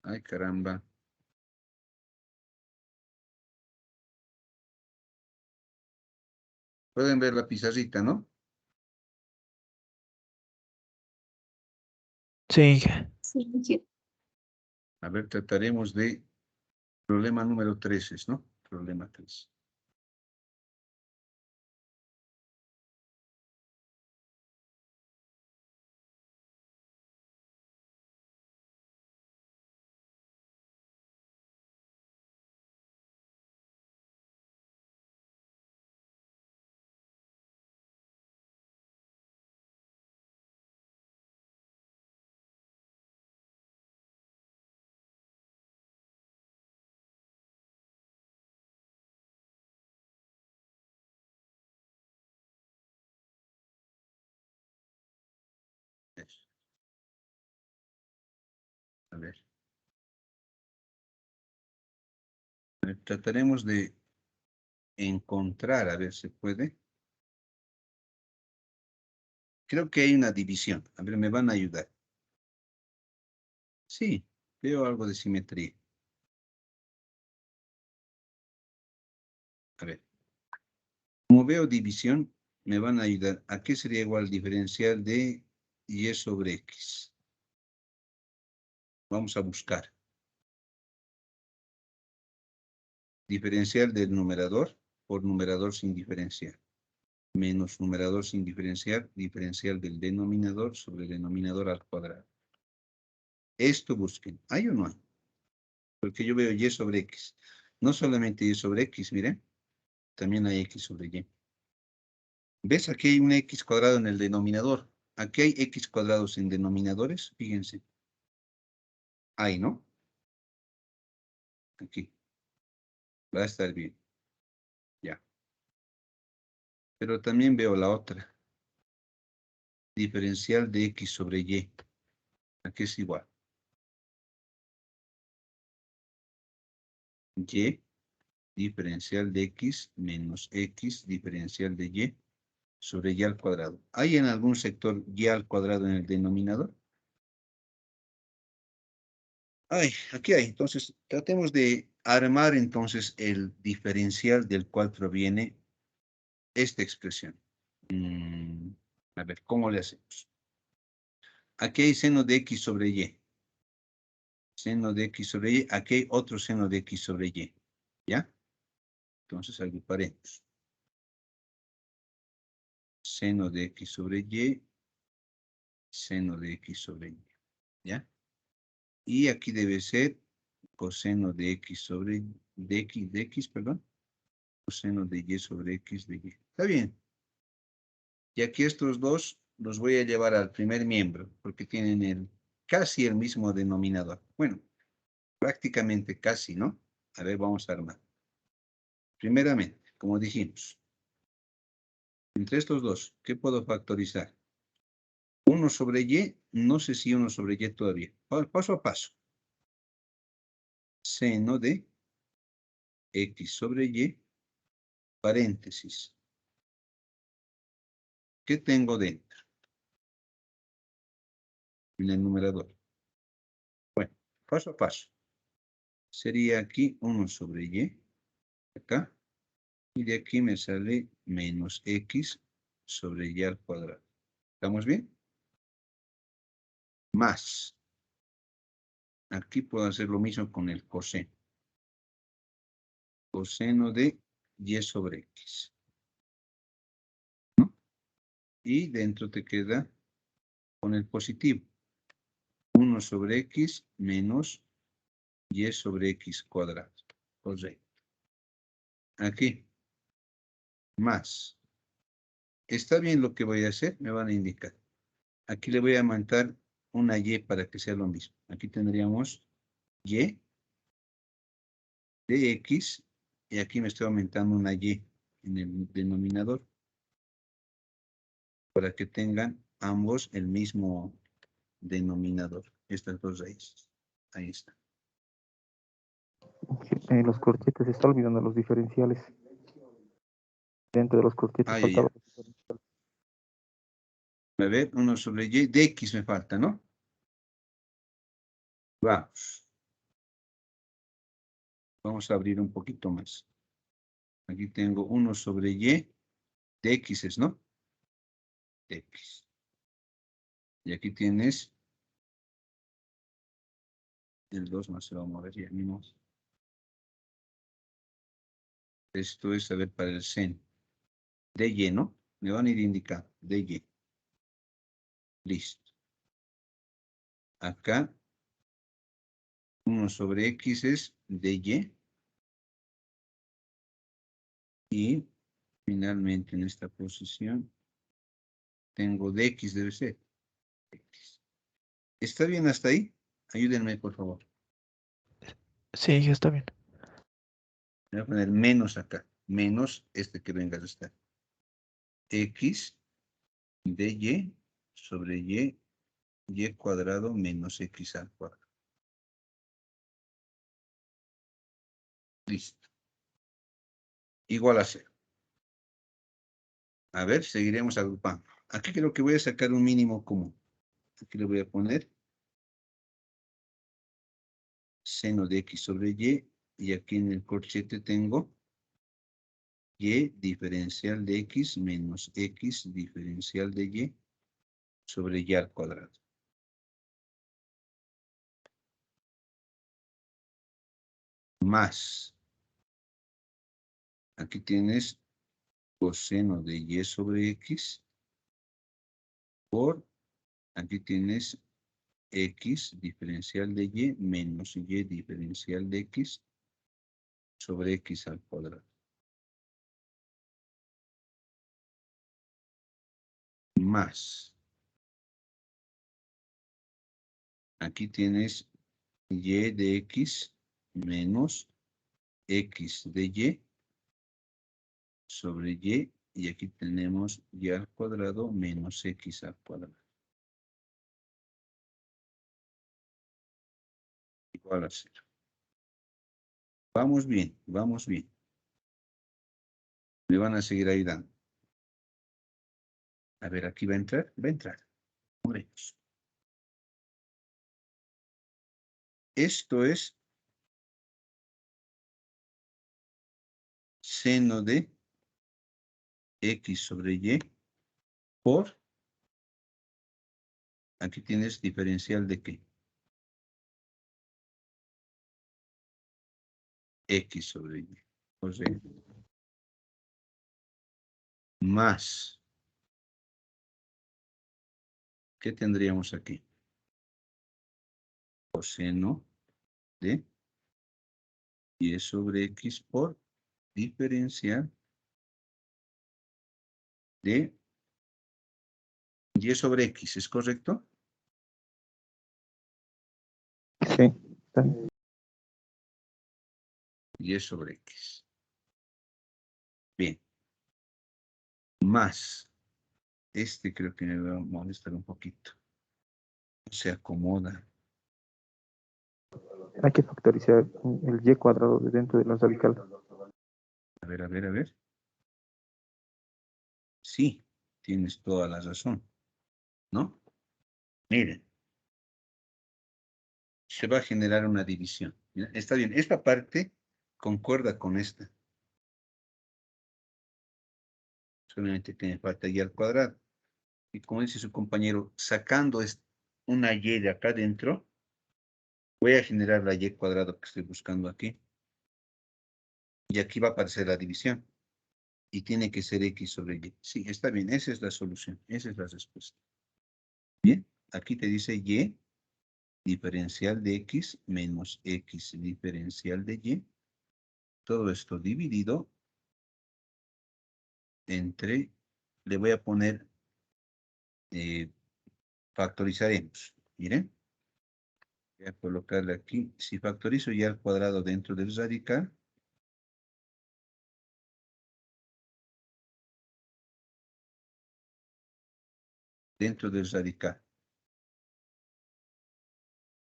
Ay, caramba. Pueden ver la pizarrita, ¿no? sí. Sí, sí. A ver, trataremos de problema número 13, ¿no? Problema 3. A ver. Trataremos de encontrar, a ver si puede. Creo que hay una división. A ver, me van a ayudar. Sí, veo algo de simetría. A ver. Como veo división, me van a ayudar. ¿A qué sería igual diferencial de y sobre x? Vamos a buscar. Diferencial del numerador por numerador sin diferencial. Menos numerador sin diferencial, diferencial del denominador sobre el denominador al cuadrado. Esto busquen. ¿Hay o no hay? Porque yo veo y sobre x. No solamente y sobre x, miren. También hay x sobre y. ¿Ves? Aquí hay un x cuadrado en el denominador. Aquí hay x cuadrados en denominadores. Fíjense. Hay, ¿no? Aquí. Va a estar bien. Ya. Pero también veo la otra. Diferencial de x sobre y. Aquí es igual. Y diferencial de x menos x diferencial de y sobre y al cuadrado. ¿Hay en algún sector y al cuadrado en el denominador? Ay, aquí hay. Entonces, tratemos de armar entonces el diferencial del cual proviene esta expresión. A ver, ¿cómo le hacemos? Aquí hay seno de x sobre y. Seno de x sobre y. Aquí hay otro seno de x sobre y. ¿Ya? Entonces, agruparemos. Seno de x sobre y. Seno de x sobre y. ¿Ya? Y aquí debe ser coseno de x sobre de x, perdón. Coseno de y sobre x de y. Está bien. Y aquí estos dos los voy a llevar al primer miembro, porque tienen casi el mismo denominador. Bueno, prácticamente casi, ¿no? A ver, vamos a armar. Primeramente, como dijimos, entre estos dos, ¿qué puedo factorizar? 1 sobre y, no sé si 1 sobre y todavía. Paso a paso. Seno de x sobre y, paréntesis. ¿Qué tengo dentro? En el numerador. Bueno, paso a paso. Sería aquí 1 sobre y, acá. Y de aquí me sale menos x sobre y al cuadrado. ¿Estamos bien? Más. Aquí puedo hacer lo mismo con el coseno. Coseno de y sobre x. ¿No? Y dentro te queda con el positivo. 1 sobre x menos y sobre x cuadrado. Correcto. Aquí. Más. Está bien lo que voy a hacer, me van a indicar. Aquí le voy a montar una y para que sea lo mismo. Aquí tendríamos y de x, y aquí me estoy aumentando una y en el denominador, para que tengan ambos el mismo denominador, estas dos raíces. Ahí está. Los corchetes, se está olvidando los diferenciales. Dentro de los corchetes Ah, ya. faltaban los diferenciales. A ver, 1 sobre y, de x me falta, ¿no? Vamos. Vamos a abrir un poquito más. Aquí tengo 1 sobre y de x, ¿no? De x. Y aquí tienes el 2 más se va a mover ya mismo. Esto es, a ver, para el seno. De y, ¿no? Me van a ir indicando. De y. Listo. Acá 1 sobre x es de y. Y finalmente en esta posición tengo de x, debe ser. X. ¿Está bien hasta ahí? Ayúdenme, por favor. Sí, ya está bien. Voy a poner menos acá. Menos este que venga a estar. X de y sobre y cuadrado menos x al cuadrado. Listo. Igual a 0. A ver, seguiremos agrupando. Aquí creo que voy a sacar un mínimo común. Aquí le voy a poner seno de x sobre y aquí en el corchete tengo y diferencial de x menos x diferencial de y sobre y al cuadrado. Más. Aquí tienes coseno de y sobre x por, aquí tienes X diferencial de Y menos Y diferencial de X sobre X al cuadrado. Más. Aquí tienes Y de X menos X de Y sobre y aquí tenemos Y al cuadrado menos X al cuadrado. Igual a 0. Vamos bien, vamos bien. Me van a seguir ayudando. A ver, aquí va a entrar. Va a entrar. Veremos. Esto es seno de X sobre Y por, aquí tienes diferencial de ¿qué? X sobre Y. O sea, más. ¿Qué tendríamos aquí? Coseno de Y sobre X por diferencial de Y sobre X, ¿es correcto? Sí, está bien. Y sobre X. Bien. Más. Este creo que me va a molestar un poquito. Se acomoda. Hay que factorizar el y cuadrado de dentro de la radical. A ver, a ver, a ver. Sí, tienes toda la razón. ¿No? Miren. Se va a generar una división. Mira, está bien. Esta parte concuerda con esta. Solamente que me falta y al cuadrado. Y como dice su compañero, sacando una y de acá adentro, voy a generar la y cuadrado que estoy buscando aquí. Y aquí va a aparecer la división. Y tiene que ser X sobre Y. Sí, está bien. Esa es la solución. Esa es la respuesta. Bien. Aquí te dice Y diferencial de X menos X diferencial de Y. Todo esto dividido entre, le voy a poner, factorizaremos. Miren. Voy a colocarle aquí. Si factorizo y al cuadrado dentro del radical,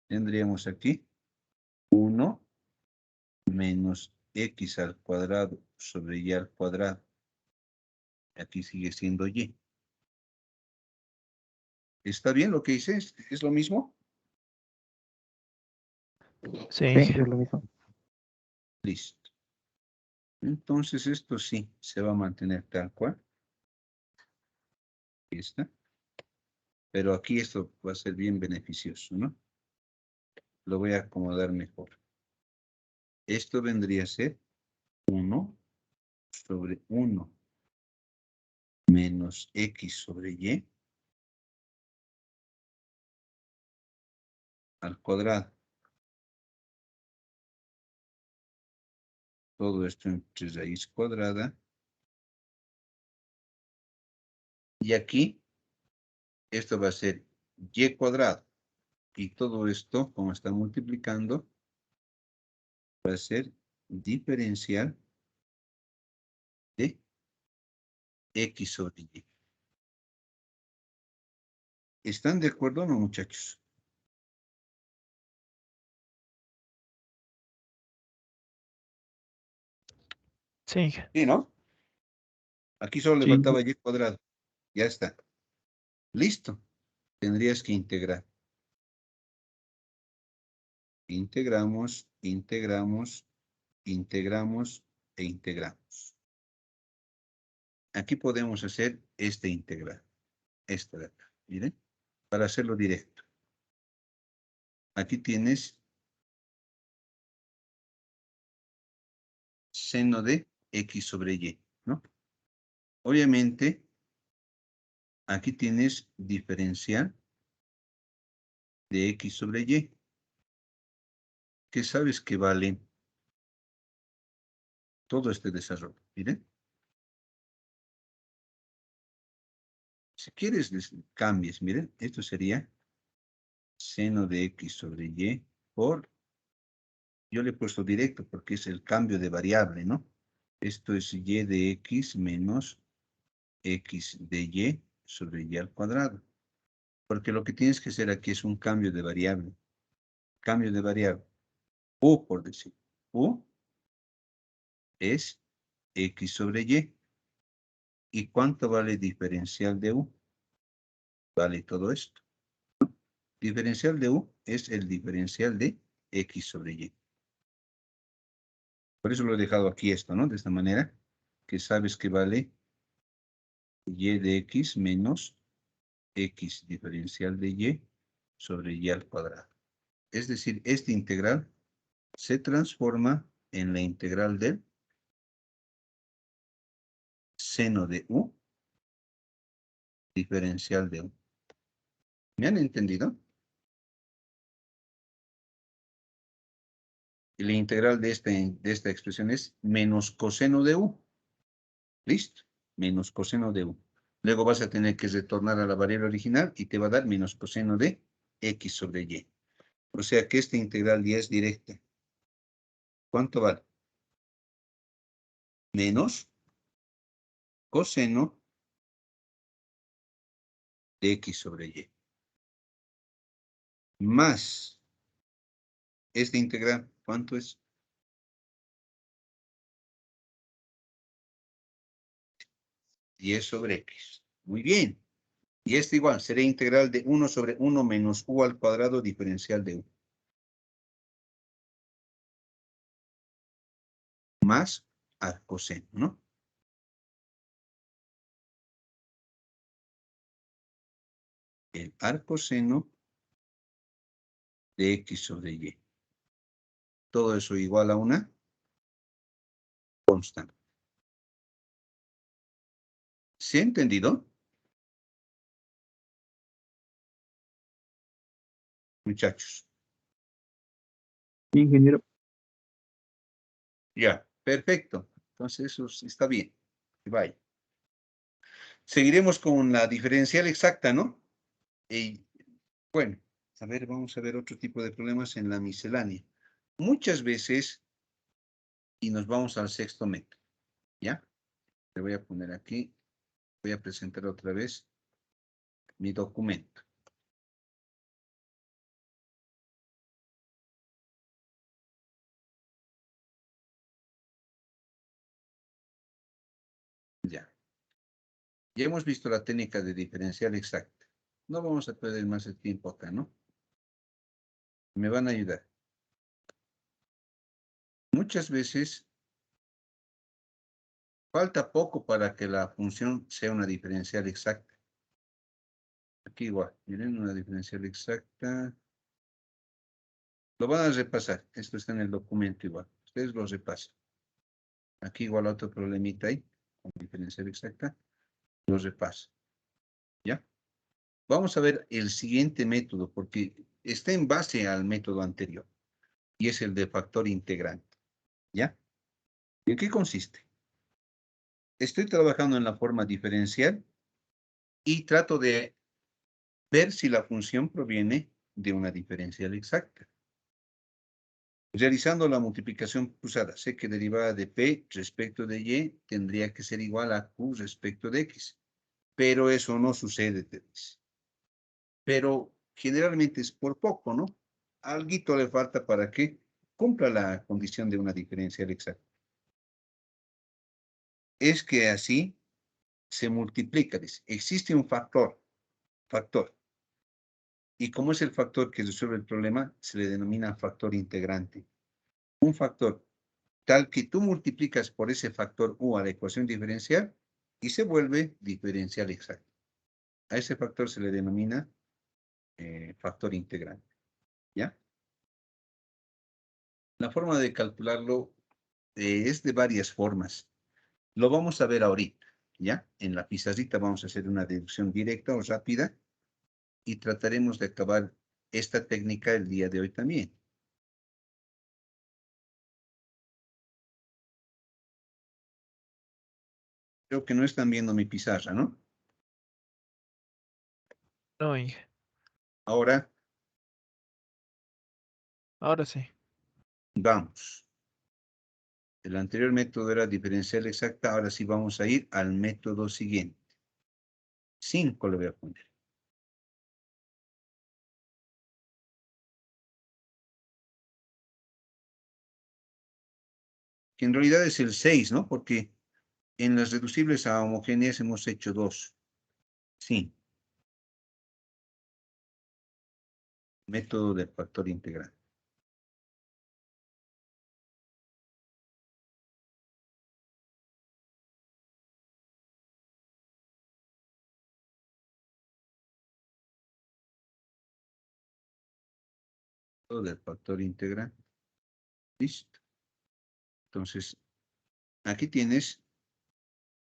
tendríamos aquí 1 menos X al cuadrado sobre Y al cuadrado. Aquí sigue siendo Y. ¿Está bien lo que hice? ¿Es lo mismo? Sí, Sí, es lo mismo. Listo. Entonces esto sí se va a mantener tal cual. Aquí está. Pero aquí esto va a ser bien beneficioso, ¿no? Lo voy a acomodar mejor. Esto vendría a ser 1 sobre 1 menos X sobre Y al cuadrado. Todo esto entre raíz cuadrada. Y aquí, esto va a ser Y cuadrado. Y todo esto, como está multiplicando, va a ser diferencial de X sobre Y. ¿Están de acuerdo o no, muchachos? sí, Sí, ¿no? Aquí solo le sí. faltaba Y cuadrado. Ya está. Listo. Tendrías que integrar. Integramos, integramos, integramos e integramos. Aquí podemos hacer este integral. Esta de acá. Miren. Para hacerlo directo. Aquí tienes seno de X sobre Y, ¿no? Obviamente, aquí tienes diferencial de X sobre Y. ¿Qué sabes que vale todo este desarrollo? Miren. Si quieres, cambies. Miren, esto sería seno de X sobre Y por... Yo le he puesto directo porque es el cambio de variable, ¿no? Esto es Y de X menos X de Y sobre Y al cuadrado. Porque lo que tienes que hacer aquí es un cambio de variable. Cambio de variable. U, por decir. U es X sobre Y. ¿Y cuánto vale diferencial de U? Vale todo esto. Diferencial de U es el diferencial de X sobre Y. Por eso lo he dejado aquí esto, ¿no? De esta manera, que sabes que vale Y de X menos X diferencial de Y sobre Y al cuadrado. Es decir, esta integral se transforma en la integral del seno de U diferencial de U. ¿Me han entendido? Y la integral de esta expresión es menos coseno de U. ¿Listo? Menos coseno de U. Luego vas a tener que retornar a la variable original y te va a dar menos coseno de X sobre Y. O sea que esta integral ya es directa. ¿Cuánto vale? Menos coseno de X sobre Y. Más esta integral, ¿cuánto es? Y sobre X. Muy bien. Y esto igual, será integral de 1 sobre 1 menos U al cuadrado diferencial de U. Más arcoseno, ¿no? El arcoseno de X sobre Y. Todo eso igual a una constante. ¿Se ha entendido? Muchachos. Sí, ingeniero. Ya, perfecto. Entonces eso está bien. Vaya. Seguiremos con la diferencial exacta, ¿no? Y bueno, a ver, vamos a ver otro tipo de problemas en la miscelánea. Muchas veces, y nos vamos al sexto método, ¿ya? Le voy a poner aquí, voy a presentar otra vez mi documento. Ya. Ya hemos visto la técnica de diferencial exacta. No vamos a perder más el tiempo acá, ¿no? Me van a ayudar. Muchas veces falta poco para que la función sea una diferencial exacta. Aquí igual, miren, una diferencial exacta. Lo van a repasar. Esto está en el documento igual. Ustedes lo repasan. Aquí igual otro problemita ahí, con diferencial exacta. Lo repasan. ¿Ya? Vamos a ver el siguiente método, porque está en base al método anterior. Y es el de factor integrante. ¿Ya? ¿En qué consiste? Estoy trabajando en la forma diferencial y trato de ver si la función proviene de una diferencial exacta. Realizando la multiplicación cruzada, sé que derivada de P respecto de Y tendría que ser igual a Q respecto de X. Pero eso no sucede, te dice. Pero generalmente es por poco, ¿no? Alguito le falta para que cumpla la condición de una diferencial exacta. Es que así se multiplica, dice. Existe un factor. Y como es el factor que resuelve el problema, se le denomina factor integrante. Un factor tal que tú multiplicas por ese factor U a la ecuación diferencial y se vuelve diferencial exacta. A ese factor se le denomina factor integrante. ¿Ya? La forma de calcularlo es de varias formas. Lo vamos a ver ahorita. ¿Ya? En la pizarrita vamos a hacer una deducción directa o rápida y trataremos de acabar esta técnica el día de hoy también. Creo que no están viendo mi pizarra, ¿no? No, Inge. Ahora Ahora sí. vamos. El anterior método era diferencial exacta, ahora sí vamos a ir al método siguiente. 5 le voy a poner. Que en realidad es el 6, ¿no? Porque en las reducibles a homogéneas hemos hecho 2. Sí. Método del factor integral. Método del factor integral. Listo. Entonces, aquí tienes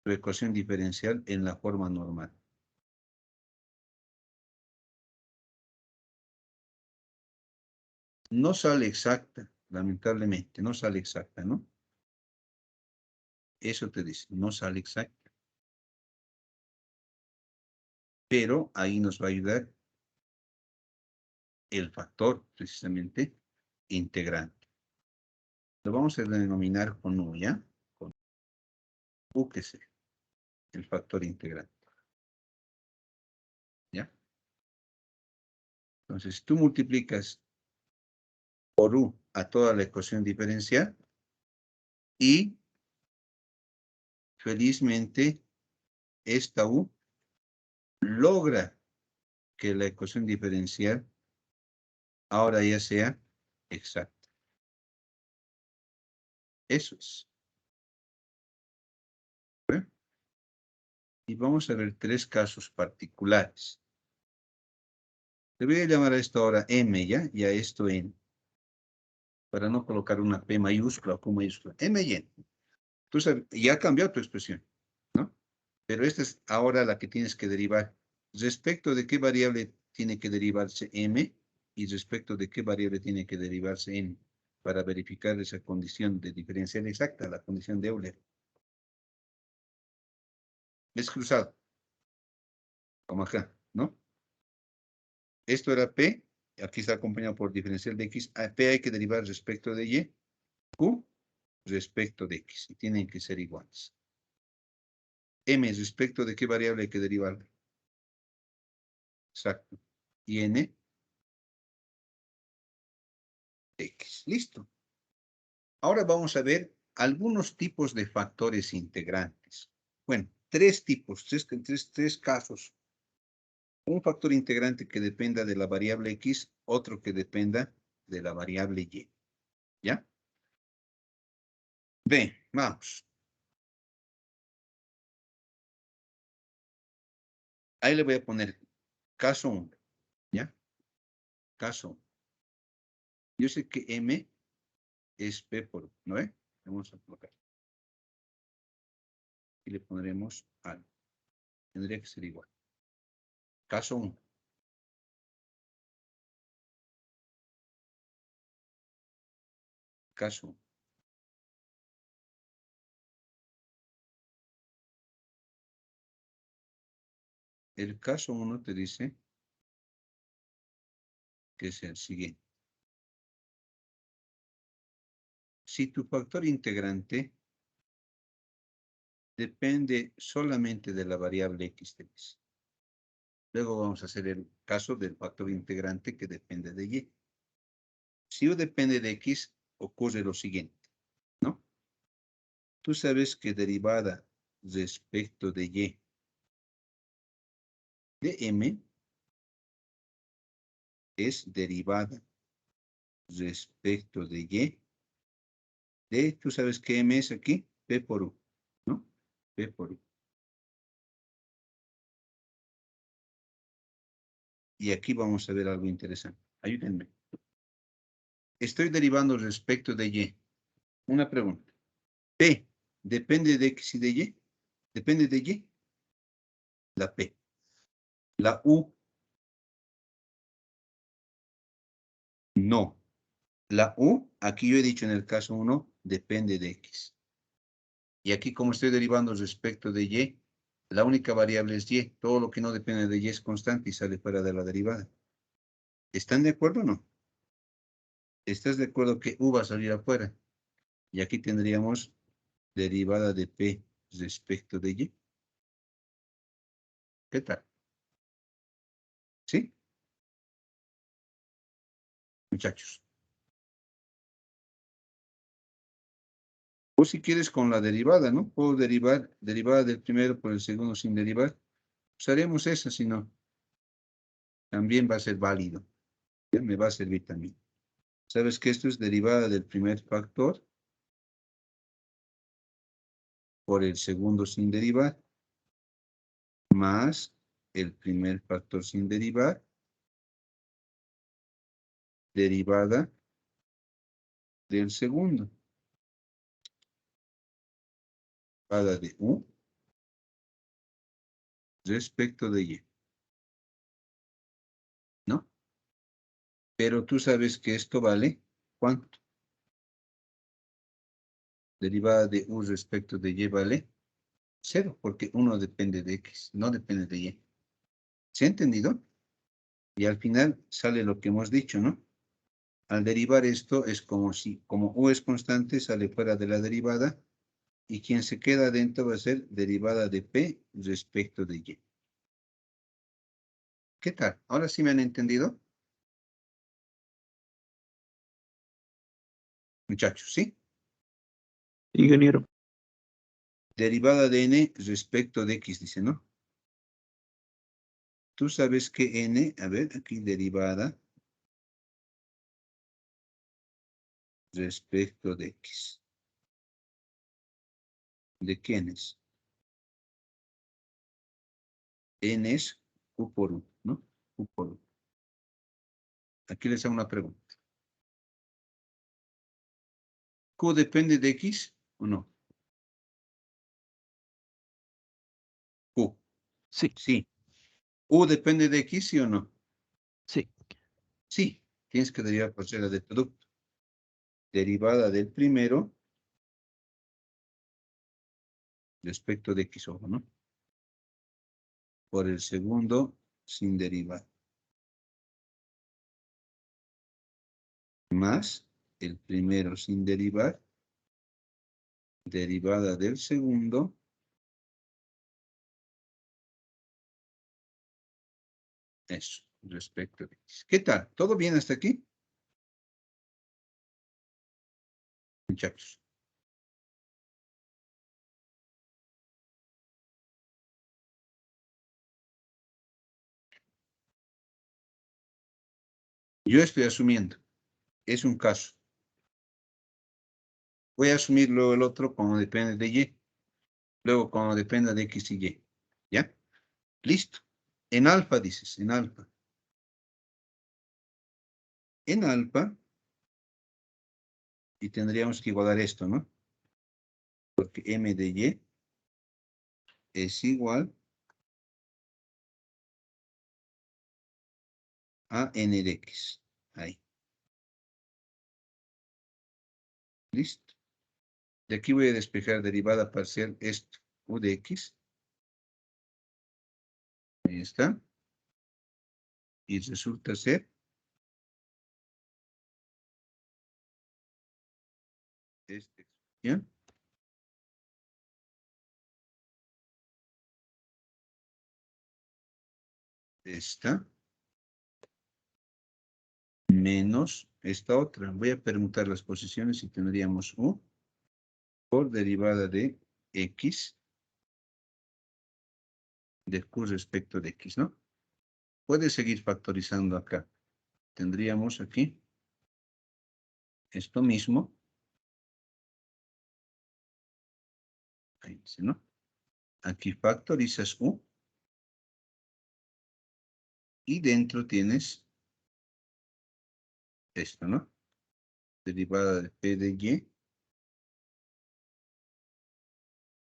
tu ecuación diferencial en la forma normal. No sale exacta, lamentablemente, no sale exacta, ¿no? Eso te dice, no sale exacta. Pero ahí nos va a ayudar el factor, precisamente, integrante. Lo vamos a denominar con U, ¿ya? Con U, que es el factor integrante. ¿Ya? Entonces, tú multiplicas por U a toda la ecuación diferencial y felizmente esta U logra que la ecuación diferencial ahora ya sea exacta. Eso es. ¿Ve? Y vamos a ver 3 casos particulares. Le voy a llamar a esto ahora M, ¿ya? Y a esto N. Para no colocar una P mayúscula o Q mayúscula. M y N. Entonces, ya ha cambiado tu expresión, ¿no? Pero esta es ahora la que tienes que derivar. ¿Respecto de qué variable tiene que derivarse M? ¿Y respecto de qué variable tiene que derivarse N? Para verificar esa condición de diferencial exacta, la condición de Euler. Es cruzado. Como acá, ¿no? Esto era P, aquí está acompañado por diferencial de X. A P hay que derivar respecto de Y, Q respecto de X, y tienen que ser iguales. M respecto de qué variable hay que derivar. Exacto. Y N, X. Listo. Ahora vamos a ver algunos tipos de factores integrantes. Bueno, 3 tipos, tres casos. Un factor integrante que dependa de la variable X, otro que dependa de la variable Y. ¿Ya? Bien, vamos. Ahí le voy a poner caso 1. ¿Ya? Caso 1. Yo sé que M es P por 1, ¿no ve? Vamos a colocar. Y le pondremos algo. Tendría que ser igual. Caso 1. Caso 1. El caso 1 te dice que es el siguiente. Si tu factor integrante depende solamente de la variable X te dice. Luego vamos a hacer el caso del factor integrante que depende de Y. Si U depende de X, ocurre lo siguiente, ¿no? Tú sabes que derivada respecto de Y de M es derivada respecto de Y de, tú sabes que M es aquí, P por U, ¿no? P por U. Y aquí vamos a ver algo interesante. Ayúdenme. Estoy derivando respecto de Y. Una pregunta. P depende de X y de Y. Depende de Y. La P. La U No. La U, aquí yo he dicho en el caso 1, depende de X. Y aquí como estoy derivando respecto de Y, la única variable es Y. Todo lo que no depende de Y es constante y sale fuera de la derivada. ¿Están de acuerdo o no? ¿Estás de acuerdo que U va a salir afuera? Y aquí tendríamos derivada de P respecto de Y. ¿Qué tal? ¿Sí? Muchachos. O si quieres con la derivada, ¿no? Puedo derivar, derivada del primero por el segundo sin derivar. Usaremos esa, si no. También va a ser válido. Ya me va a servir también. ¿Sabes que esto es derivada del primer factor por el segundo sin derivar? Más el primer factor sin derivar. Derivada del segundo. Derivada de U respecto de Y. ¿No? Pero tú sabes que esto vale, ¿cuánto? Derivada de U respecto de Y vale 0, porque 1 depende de X, no depende de Y. ¿Se ha entendido? Y al final sale lo que hemos dicho, ¿no? Al derivar esto es como si, como U es constante, sale fuera de la derivada, y quien se queda dentro va a ser derivada de P respecto de Y. ¿Qué tal? ¿Ahora sí me han entendido? Muchachos, ¿sí? Ingeniero. Derivada de N respecto de X, dice, ¿no? Tú sabes que N, a ver, aquí derivada respecto de X. ¿De quién es? N es Q por 1, ¿no? Q por 1. Aquí les hago una pregunta. ¿Q depende de X o no? Q. Sí, Sí. ¿U depende de X, sí o no? sí. Sí. Tienes que derivar por regla de producto. Derivada del primero respecto de X, ojo, ¿no? Por el segundo sin derivar. Más el primero sin derivar. Derivada del segundo. Eso, respecto de X. ¿Qué tal? ¿Todo bien hasta aquí? Muchachos. Yo estoy asumiendo. Es un caso. Voy a asumir luego el otro como depende de Y. Luego como dependa de X y Y. ¿Ya? Listo. En alfa dices, en alfa. En alfa. Y tendríamos que igualar esto, ¿no? Porque M de Y es igual a N de X. Ahí. Listo. De aquí voy a despejar derivada parcial esto. U de X. Ahí está. Y resulta ser esta expresión. Esta. Menos esta otra. Voy a permutar las posiciones y tendríamos U por derivada de X de Q respecto de X, ¿no? Puedes seguir factorizando acá. Tendríamos aquí esto mismo. Ahí dice, ¿no? Aquí factorizas U. Y dentro tienes esto, ¿no? Derivada de P de Y.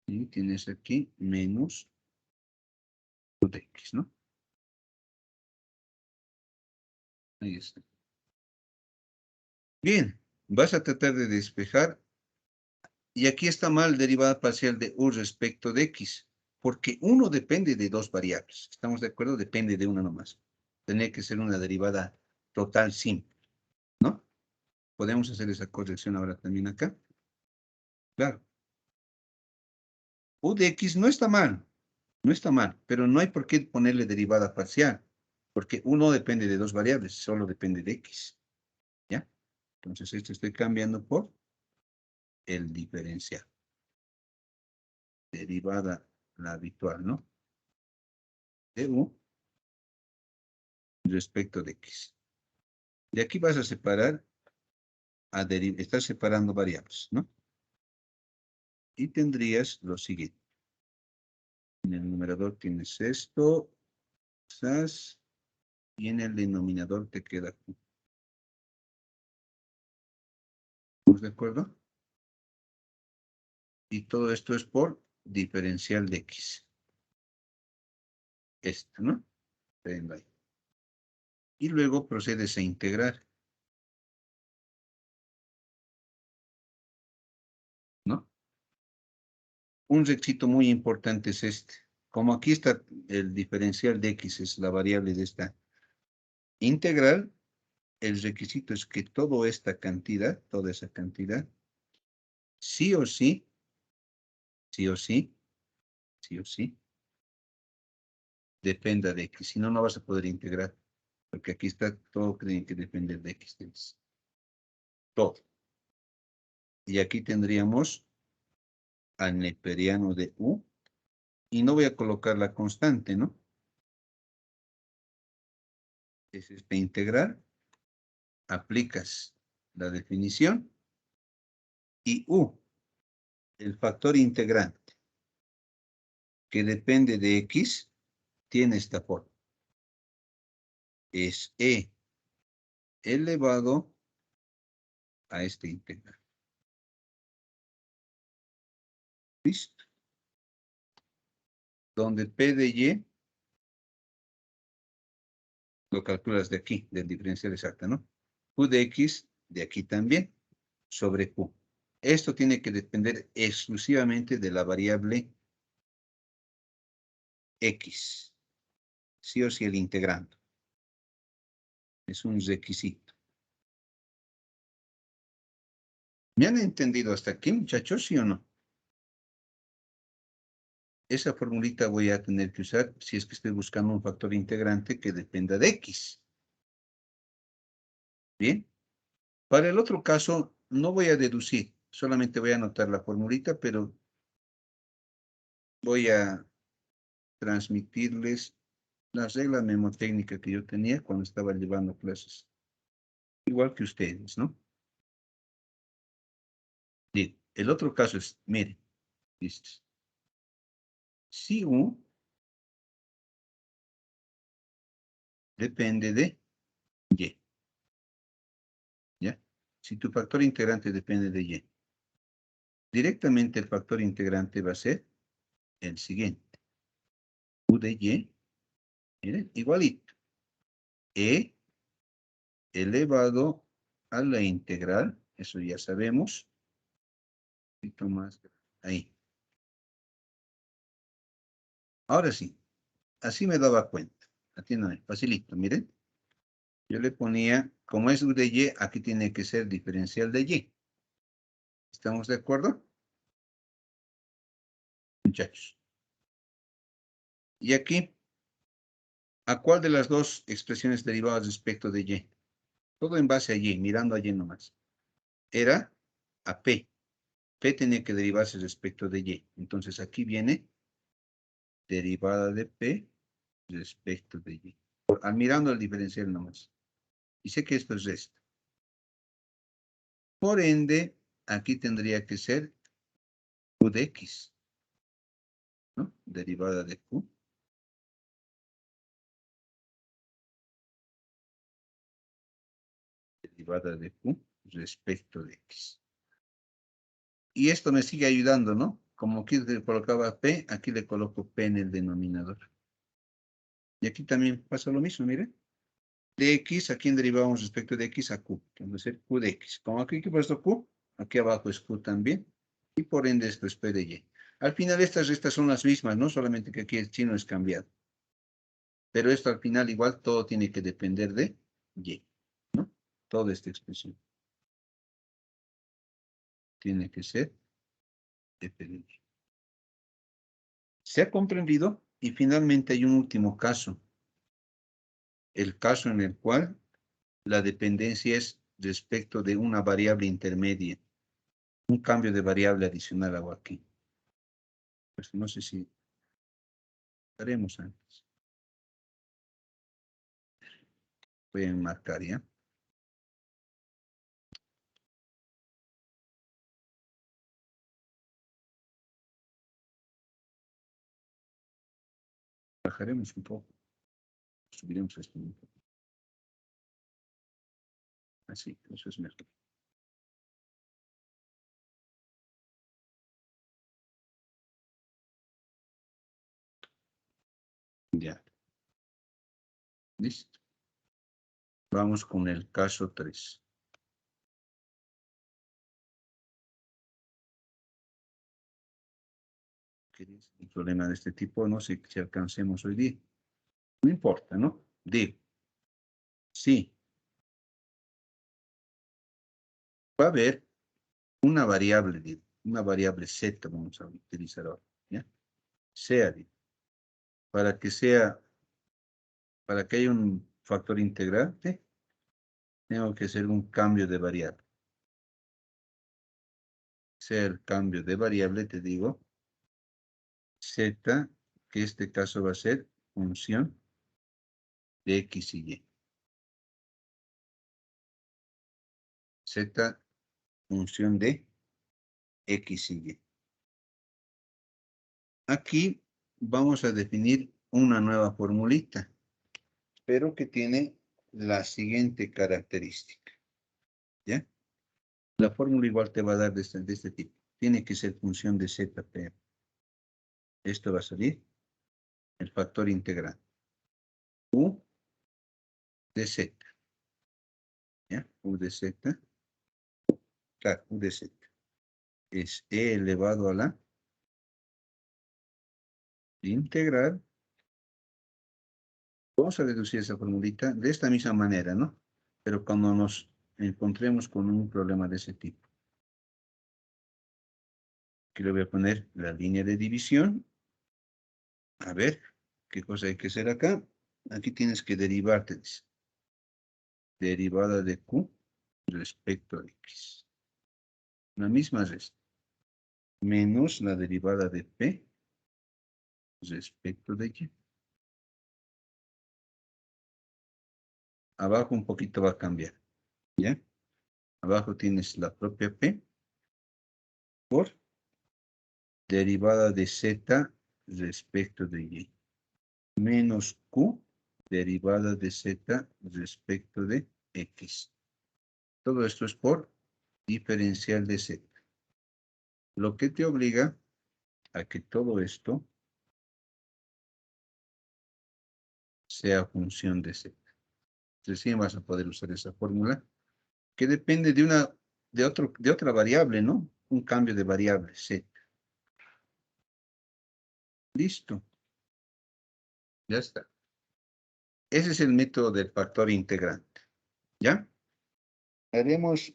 Y tienes aquí menos U de X, ¿no? Ahí está. Bien, vas a tratar de despejar. Y aquí está mal derivada parcial de u respecto de x, porque uno depende de dos variables. ¿Estamos de acuerdo? Depende de una nomás. Tendría que ser una derivada total simple, ¿no? ¿Podemos hacer esa corrección ahora también acá? Claro. U de x no está mal, no está mal, pero no hay por qué ponerle derivada parcial, porque uno depende de dos variables, solo depende de x, ¿ya? Entonces esto estoy cambiando por el diferencial. Derivada la habitual, ¿no? De u respecto de x. De aquí vas a separar, estás separando variables, ¿no? Y tendrías lo siguiente. En el numerador tienes esto, quizás, y en el denominador te queda q. ¿Estamos de acuerdo? Y todo esto es por diferencial de x. Esto, ¿no? Venga ahí. Y luego procedes a integrar, ¿no? Un requisito muy importante es este. Como aquí está el diferencial de x, es la variable de esta integral, el requisito es que toda esta cantidad, toda esa cantidad, sí o sí, sí o sí, sí o sí, dependa de x. Si no, no vas a poder integrar. Porque aquí está todo tiene que depender de x. Todo. Y aquí tendríamos al neperiano de u. Y no voy a colocar la constante, ¿no? Es esta integral. Aplicas la definición. Y u, el factor integrante, que depende de x, tiene esta forma. Es e elevado a esta integral. ¿Listo? Donde p de y lo calculas de aquí, del diferencial exacta, ¿no? Q de x de aquí también, sobre q. Esto tiene que depender exclusivamente de la variable x. Sí o sí el integrando. Es un requisito. ¿Me han entendido hasta aquí, muchachos, sí o no? Esa formulita voy a tener que usar si es que estoy buscando un factor integrante que dependa de x. Bien. Para el otro caso, no voy a deducir. Solamente voy a anotar la formulita, pero voy a transmitirles la regla mnemotécnica que yo tenía cuando estaba llevando clases. Igual que ustedes, ¿no? Bien. El otro caso es, miren, ¿listo? Si u depende de y, ¿ya? Si tu factor integrante depende de y, directamente el factor integrante va a ser el siguiente. U de y, miren, igualito. E elevado a la integral, eso ya sabemos. Un poquito más, ahí. Ahora sí, así me daba cuenta. Atiéndame, facilito, miren. Yo le ponía, como es u de y, aquí tiene que ser diferencial de y. ¿Estamos de acuerdo? Muchachos. Y aquí, ¿a cuál de las dos expresiones derivadas respecto de y? Todo en base a y, mirando a y nomás. Era a p. P tenía que derivarse respecto de y. Entonces aquí viene derivada de p respecto de y. Mirando el diferencial nomás. Y sé que esto es esto. Por ende, aquí tendría que ser q de x, ¿no? Derivada de q. Derivada de q respecto de x. Y esto me sigue ayudando, ¿no? Como aquí le colocaba p, aquí le coloco p en el denominador. Y aquí también pasa lo mismo, miren. de x, ¿a quién derivamos respecto de x? A q. Entonces, ser q de x. Como aquí he puesto q, aquí abajo es q también. Y por ende esto es p de y. Al final estas restas son las mismas, ¿no? Solamente que aquí el signo es cambiado. Pero esto al final igual todo tiene que depender de y, ¿no? Toda esta expresión tiene que ser de p de y. ¿Se ha comprendido? Y finalmente hay un último caso. El caso en el cual la dependencia es respecto de una variable intermedia. Un cambio de variable adicional hago aquí. Pues no sé si haremos antes. Voy a enmarcar ya. Bajaremos un poco. Subiremos esto un poco. Así, eso es mejor. Ya. Listo. Vamos con el caso 3. Un problema de este tipo, no sé si alcancemos hoy día. No importa, ¿no? Digo, sí. Va a haber una variable z, vamos a utilizar ahora, ¿ya? Sea, para que haya un factor integrante, tengo que hacer un cambio de variable. Sea el cambio de variable, te digo, z, que este caso va a ser función de x y y. Z, función de x y y. Aquí vamos a definir una nueva formulita, pero que tiene la siguiente característica. ¿Ya? La fórmula igual te va a dar de este tipo. Tiene que ser función de z, pero esto va a salir el factor integral. U de z. ¿Ya? U de z. Claro, U de z. Es e elevado a la integral. Vamos a deducir esa formulita de esta misma manera, ¿no? Pero cuando nos encontremos con un problema de ese tipo. Aquí le voy a poner la línea de división. A ver, ¿qué cosa hay que hacer acá? Aquí tienes que derivarte, dice. Derivada de Q respecto a X. La misma resta. Menos la derivada de P respecto de Y. Abajo un poquito va a cambiar. ¿Ya? Abajo tienes la propia P por derivada de Z respecto de Y. Menos Q derivada de Z respecto de X. Todo esto es por diferencial de Z. Lo que te obliga a que todo esto sea función de Z. Recién vas a poder usar esa fórmula que depende de otra variable, ¿no? Un cambio de variable Z. Listo. Ya está. Ese es el método del factor integrante. ¿Ya? Haremos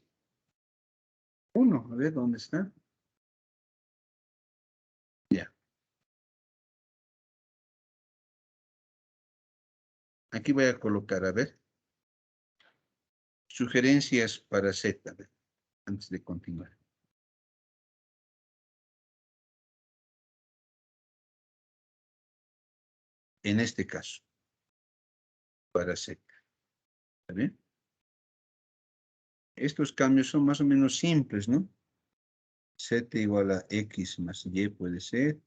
uno. A ver, ¿dónde está? Ya. Aquí voy a colocar, a ver. Sugerencias para Z, a ver, antes de continuar. En este caso, para Z. ¿Está bien? Estos cambios son más o menos simples, ¿no? Z igual a X más Y puede ser.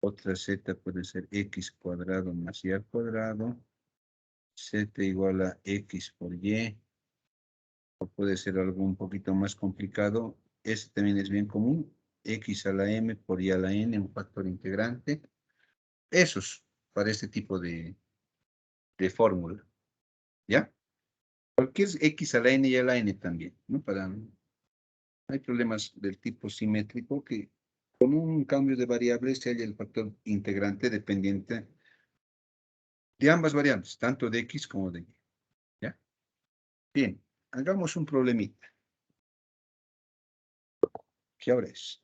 Otra Z puede ser X cuadrado más Y al cuadrado. Z igual a X por Y. O puede ser algo un poquito más complicado. Este también es bien común. X a la M por Y a la N, un factor integrante. Esos, para este tipo de fórmula. ¿Ya? Cualquier x a la n y a la n también, ¿no? Hay problemas del tipo simétrico que con un cambio de variables se halla el factor integrante dependiente de ambas variables, tanto de x como de y. ¿Ya? Bien, hagamos un problemita. ¿Qué hora es?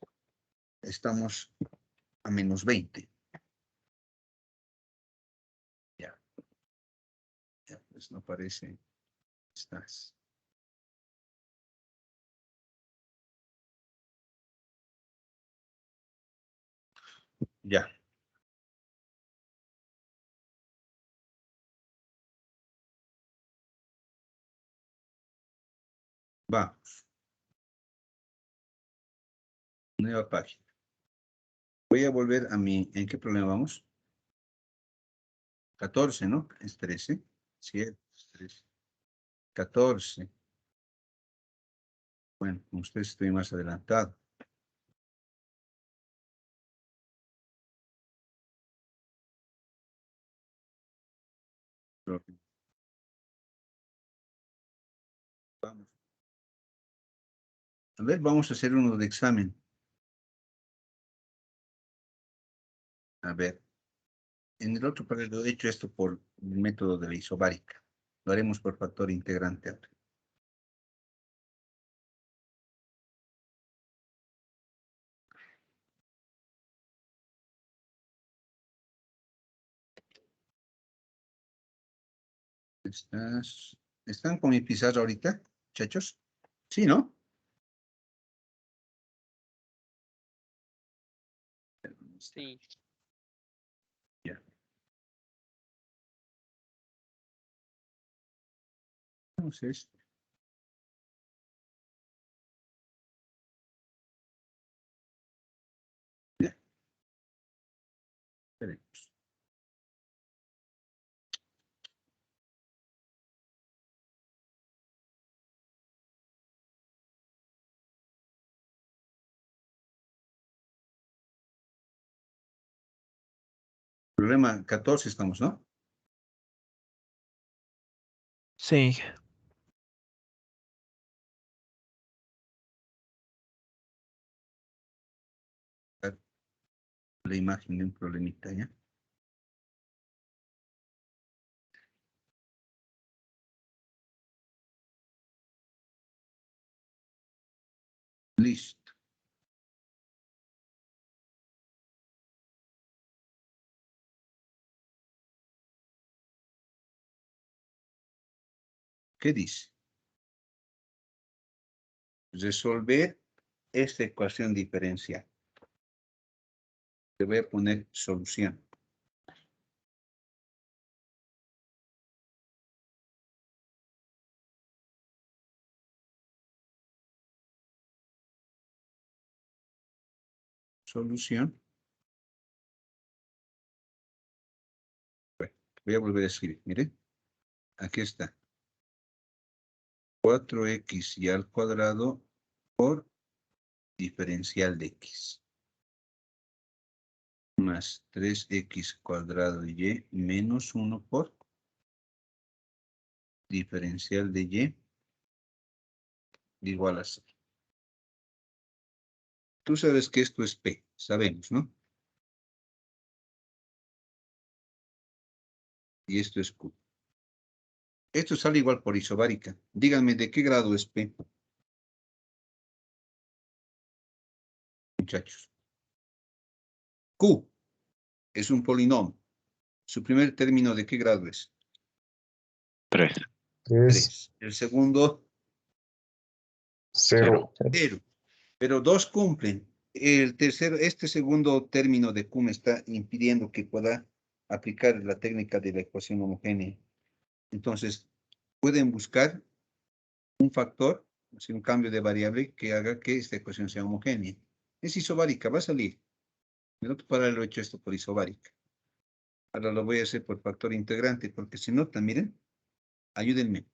Estamos a menos 20. Ya. Ya, pues no parece. Estás. Ya. Vamos. Nueva página. Voy a volver a mi... ¿En qué problema vamos? 14, ¿no? Es 13. 7, 13. 14. Bueno, con ustedes estoy más adelantado. Vamos. A ver, vamos a hacer uno de examen. A ver. En el otro paralelo he hecho esto por el método de la isobárica. Lo haremos por factor integrante ahora. ¿Están con mi pizarra ahorita, muchachos? Sí, ¿no? Sí. Ya. Entonces, ya. Veremos. Problema 14 estamos, ¿no? Sí. La imagen de un problemita, ¿ya? Listo. ¿Qué dice? Resolver esta ecuación diferencial. Le voy a poner solución. Solución. Bueno, voy a volver a escribir. Miren. Aquí está. 4x y al cuadrado por diferencial de x. Más 3x cuadrado y menos 1 por diferencial de y igual a 0. Tú sabes que esto es P, sabemos, ¿no? Y esto es Q. Esto sale igual por isobárica. Díganme, ¿de qué grado es P? Muchachos. Q es un polinomio. Su primer término, ¿de qué grado es? 3. 3. El segundo, 0. 0. Pero 2 cumplen. El tercero, este segundo término de Q me está impidiendo que pueda aplicar la técnica de la ecuación homogénea. Entonces, pueden buscar un factor, un cambio de variable que haga que esta ecuación sea homogénea. Es isobárica, va a salir. En el otro paralelo he hecho esto por isobárica. Ahora lo voy a hacer por factor integrante, porque si no, miren, ayúdenme.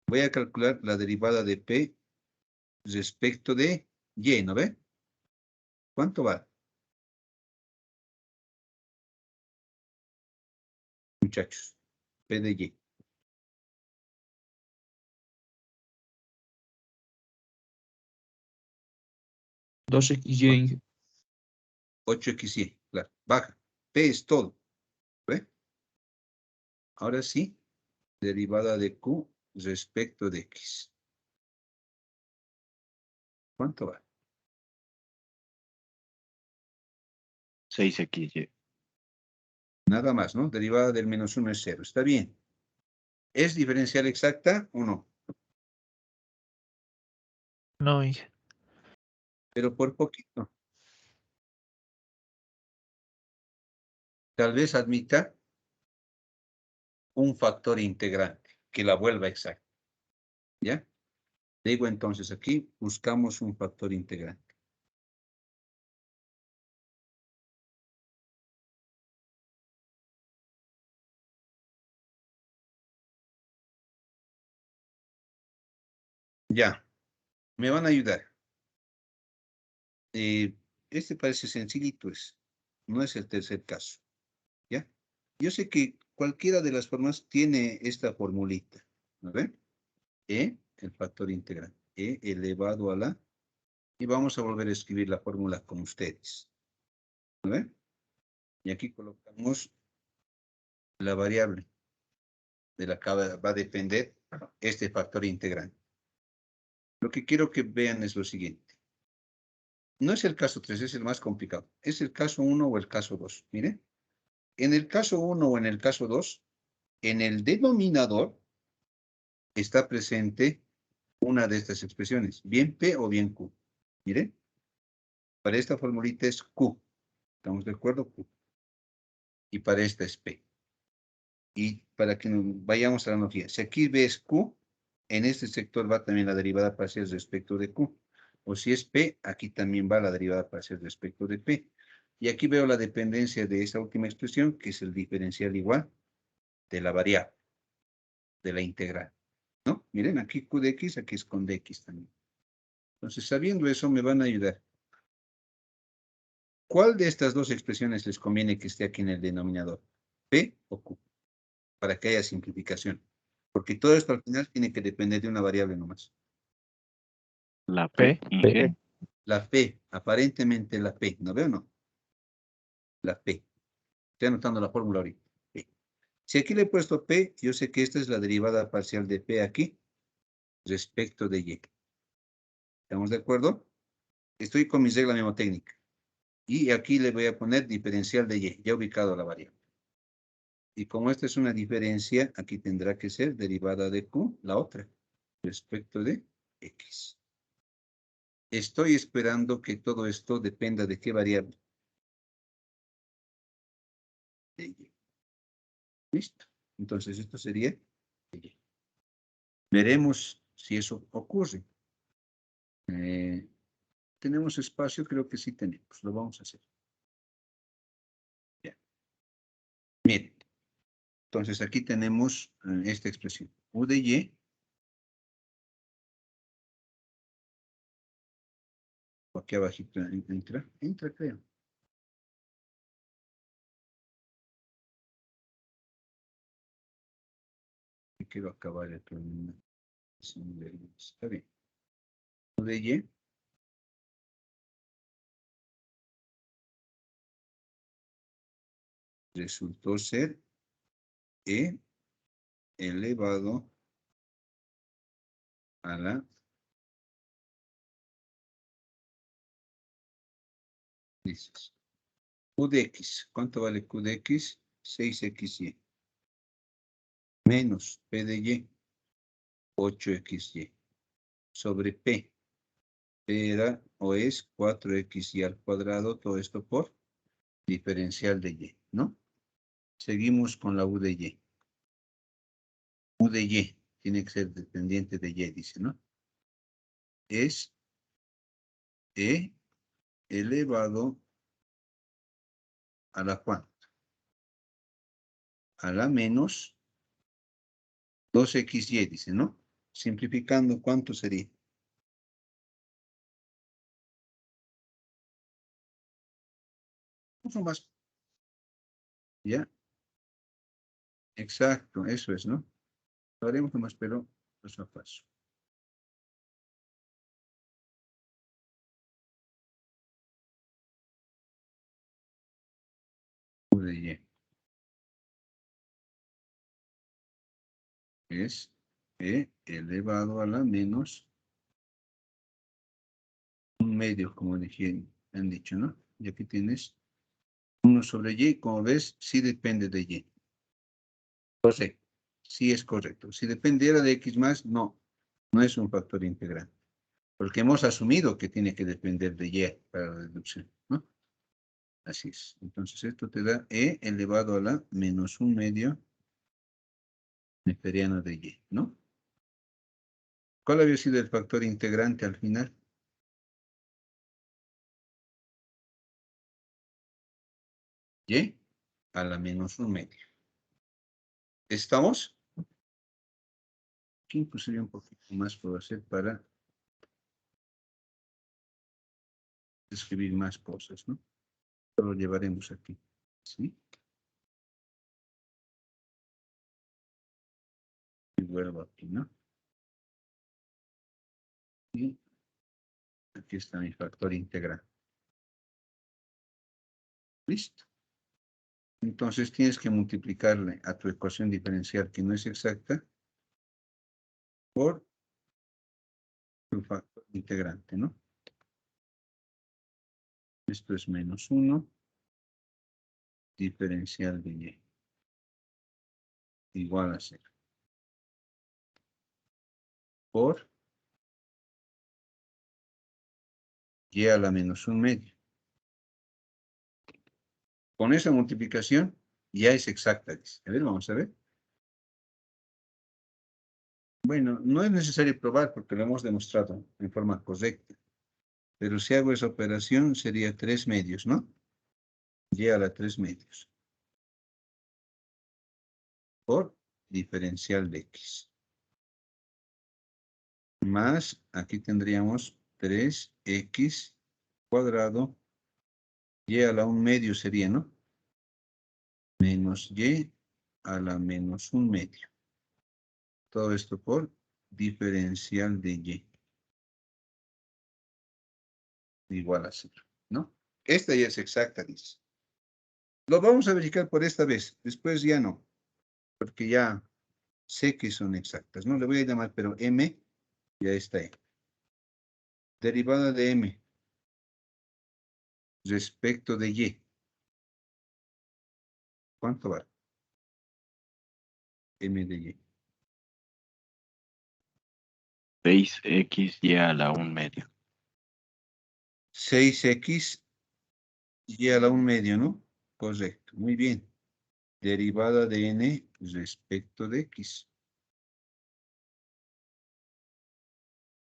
Voy a calcular la derivada de P respecto de Y, ¿no ve? ¿Cuánto va? Muchachos. P de Y. Dos XY. 8XY, claro, baja. P es todo. ¿Ve? Ahora sí, derivada de Q respecto de X. ¿Cuánto va? 6XY. Nada más, ¿no? Derivada del -1 es 0. Está bien. ¿Es diferencial exacta o no? No, Inge. Pero por poquito. Tal vez admita un factor integrante que la vuelva exacta. ¿Ya? Digo entonces aquí, buscamos un factor integrante. Ya, me van a ayudar. Este parece sencillito, no es el tercer caso. ¿Ya? Yo sé que cualquiera de las formas tiene esta formulita. ¿No ven? El factor integrante. E elevado a la... Y vamos a volver a escribir la fórmula con ustedes. ¿No ven? Y aquí colocamos la variable de la que va a depender este factor integrante. Lo que quiero que vean es lo siguiente. No es el caso 3, es el más complicado. Es el caso 1 o el caso 2. Miren. En el caso 1 o en el caso 2, en el denominador está presente una de estas expresiones, bien P o bien Q. Miren. Para esta formulita es Q. ¿Estamos de acuerdo? Q. Y para esta es P. Y para que nos vayamos a la analogía, si aquí ves Q, en este sector va también la derivada parcial respecto de Q. O si es P, aquí también va la derivada parcial respecto de P. Y aquí veo la dependencia de esta última expresión, que es el diferencial igual de la variable, de la integral. ¿No? Miren, aquí Q de X, aquí es con dx también. Entonces, sabiendo eso, me van a ayudar. ¿Cuál de estas dos expresiones les conviene que esté aquí en el denominador? ¿P o Q? Para que haya simplificación. Porque todo esto al final tiene que depender de una variable nomás. La P. P. Inge. La P, aparentemente la P, ¿no veo o no? La P. Estoy anotando la fórmula ahorita. P. Si aquí le he puesto P, yo sé que esta es la derivada parcial de P aquí respecto de Y. ¿Estamos de acuerdo? Estoy con mi regla mnemotécnica. Y aquí le voy a poner diferencial de Y, ya ubicado la variable. Y como esta es una diferencia, aquí tendrá que ser derivada de Q, la otra, respecto de X. Estoy esperando que todo esto dependa de qué variable. De Y. ¿Listo? Entonces esto sería de Y. Veremos si eso ocurre. ¿Tenemos espacio? Creo que sí tenemos. Lo vamos a hacer. Ya. Miren. Entonces aquí tenemos esta expresión. U de Y. Aquí abajito entra, creo. Y quiero acabar el problema. Está bien. U de Y. Resultó ser E elevado a la dices. Q de X. ¿Cuánto vale Q de X? 6XY. Menos P de Y. 8XY. Sobre P. P era o es 4XY al cuadrado. Todo esto por diferencial de Y, ¿no? Seguimos con la U de Y. U de Y. Tiene que ser dependiente de Y, dice, ¿no? Es E elevado a la cuánto. A la menos 2XY, dice, ¿no? Simplificando, ¿cuánto sería? Mucho más. ¿Ya? Exacto, eso es, ¿no? Lo haremos nomás, pero paso a paso. U de Y es E elevado a la menos un medio, como han dicho, ¿no? Y aquí tienes 1 sobre Y, como ves, sí depende de Y. Correcto, sí es correcto. Si dependiera de X más, no es un factor integral. Porque hemos asumido que tiene que depender de Y para la deducción, ¿no? Así es. Entonces esto te da E elevado a la menos un medio neperiano de Y, ¿no? ¿Cuál había sido el factor integrante al final? Y a la menos un medio. ¿Estamos? Aquí inclusive un poquito más puedo hacer para escribir más cosas, ¿no? Lo llevaremos aquí, ¿sí? Y vuelvo aquí, ¿no? Y aquí está mi factor integral. ¿Listo? Entonces tienes que multiplicarle a tu ecuación diferencial que no es exacta por tu factor integrante, ¿no? Esto es menos 1, diferencial de Y, igual a 0. Por Y a la menos un medio. Con esa multiplicación ya es exacta, dice. A ver, vamos a ver. Bueno, no es necesario probar porque lo hemos demostrado en forma correcta. Pero si hago esa operación sería 3 medios, ¿no? Y a la 3 medios. Por diferencial de X. Más, aquí tendríamos 3X cuadrado. Y a la 1 medio sería, ¿no? Menos Y a la menos 1 medio. Todo esto por diferencial de Y. Igual a 0, ¿no? Esta ya es exacta, dice. Lo vamos a verificar por esta vez. Después ya no. Porque ya sé que son exactas. No le voy a llamar, pero M ya está ahí. Derivada de M respecto de Y. ¿Cuánto vale? M de Y. 6x y a la 1 medio. 6X y a la 1 medio, ¿no? Correcto. Muy bien. Derivada de N respecto de X.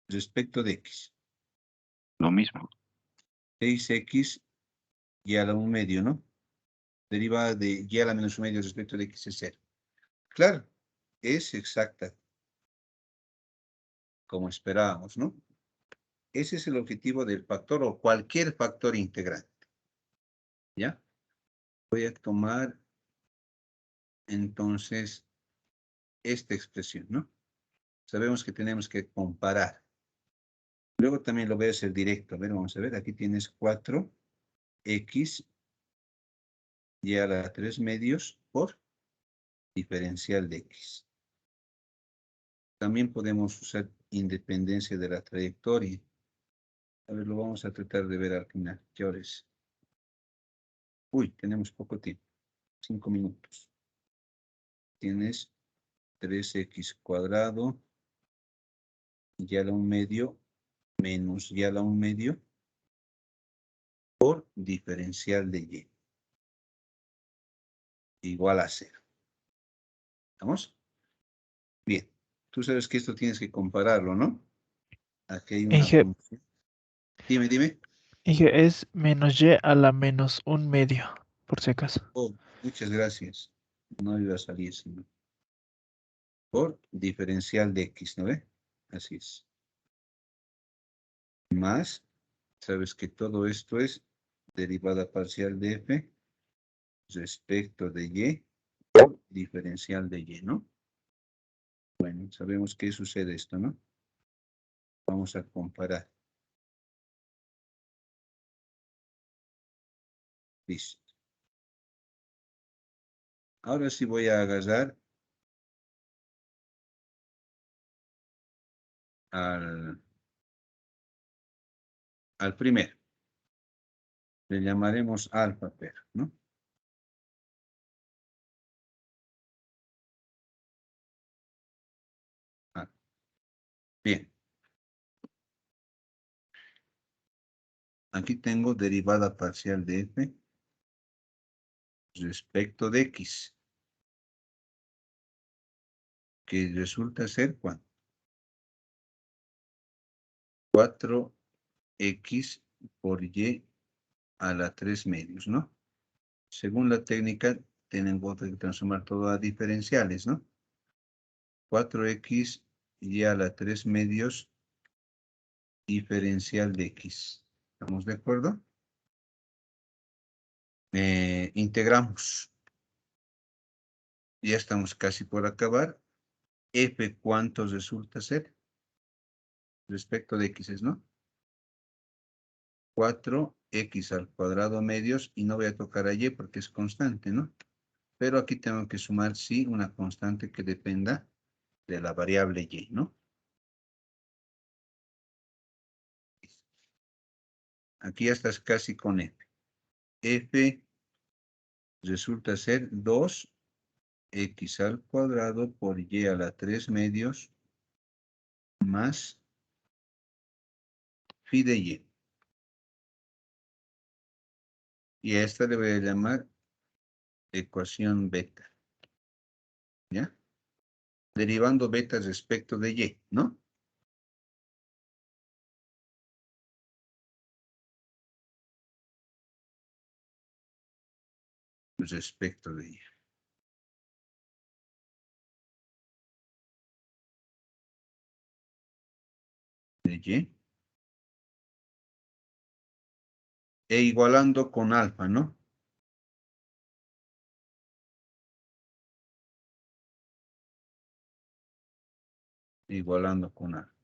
Respecto de X. Lo mismo. 6X y a la 1 medio, ¿no? Derivada de Y a la menos 1 medio respecto de X es 0. Claro, es exacta. Como esperábamos, ¿no? Ese es el objetivo del factor o cualquier factor integrante. ¿Ya? Voy a tomar entonces esta expresión, ¿no? Sabemos que tenemos que comparar. Luego también lo voy a hacer directo. A ver, vamos a ver. Aquí tienes 4x y a la 3 medios por diferencial de x. También podemos usar independencia de la trayectoria. A ver, lo vamos a tratar de ver al final. ¿Qué hora es? Uy, tenemos poco tiempo. 5 minutos. Tienes 3x cuadrado y a la 1 medio menos y a la 1 medio por diferencial de y. Igual a 0. ¿Estamos? Bien. Tú sabes que esto tienes que compararlo, ¿no? Aquí hay una Inge, función. Dime. es menos y a la menos 1 medio, por si acaso. Oh, muchas gracias. No iba a salir sino por diferencial de x, ¿no ve? Así es. Más, sabes que todo esto es derivada parcial de f respecto de y por diferencial de y, ¿no? Bueno, sabemos qué sucede esto, ¿no? Vamos a comparar. Listo. Ahora sí voy a agarrar al primero. Le llamaremos alfa per, ¿no? Ah, bien. Aquí tengo derivada parcial de f respecto de x, que resulta ser ¿cuánto? 4x por y a la 3 medios, ¿no? Según la técnica, tenemos que transformar todo a diferenciales, ¿no? 4x y a la 3 medios diferencial de x. ¿Estamos de acuerdo? Integramos. Ya estamos casi por acabar. F, ¿cuánto resulta ser? Respecto de x, ¿no? 4x al cuadrado medios, y no voy a tocar a y porque es constante, ¿no? Pero aquí tengo que sumar, sí, una constante que dependa de la variable y, ¿no? Aquí ya estás casi con f. F resulta ser 2x al cuadrado por y a la 3 medios más phi de y. Y a esta le voy a llamar ecuación beta. ¿Ya? Derivando beta respecto de y, ¿no? Respecto de y. De y. E igualando con alfa, ¿no? Igualando con alfa.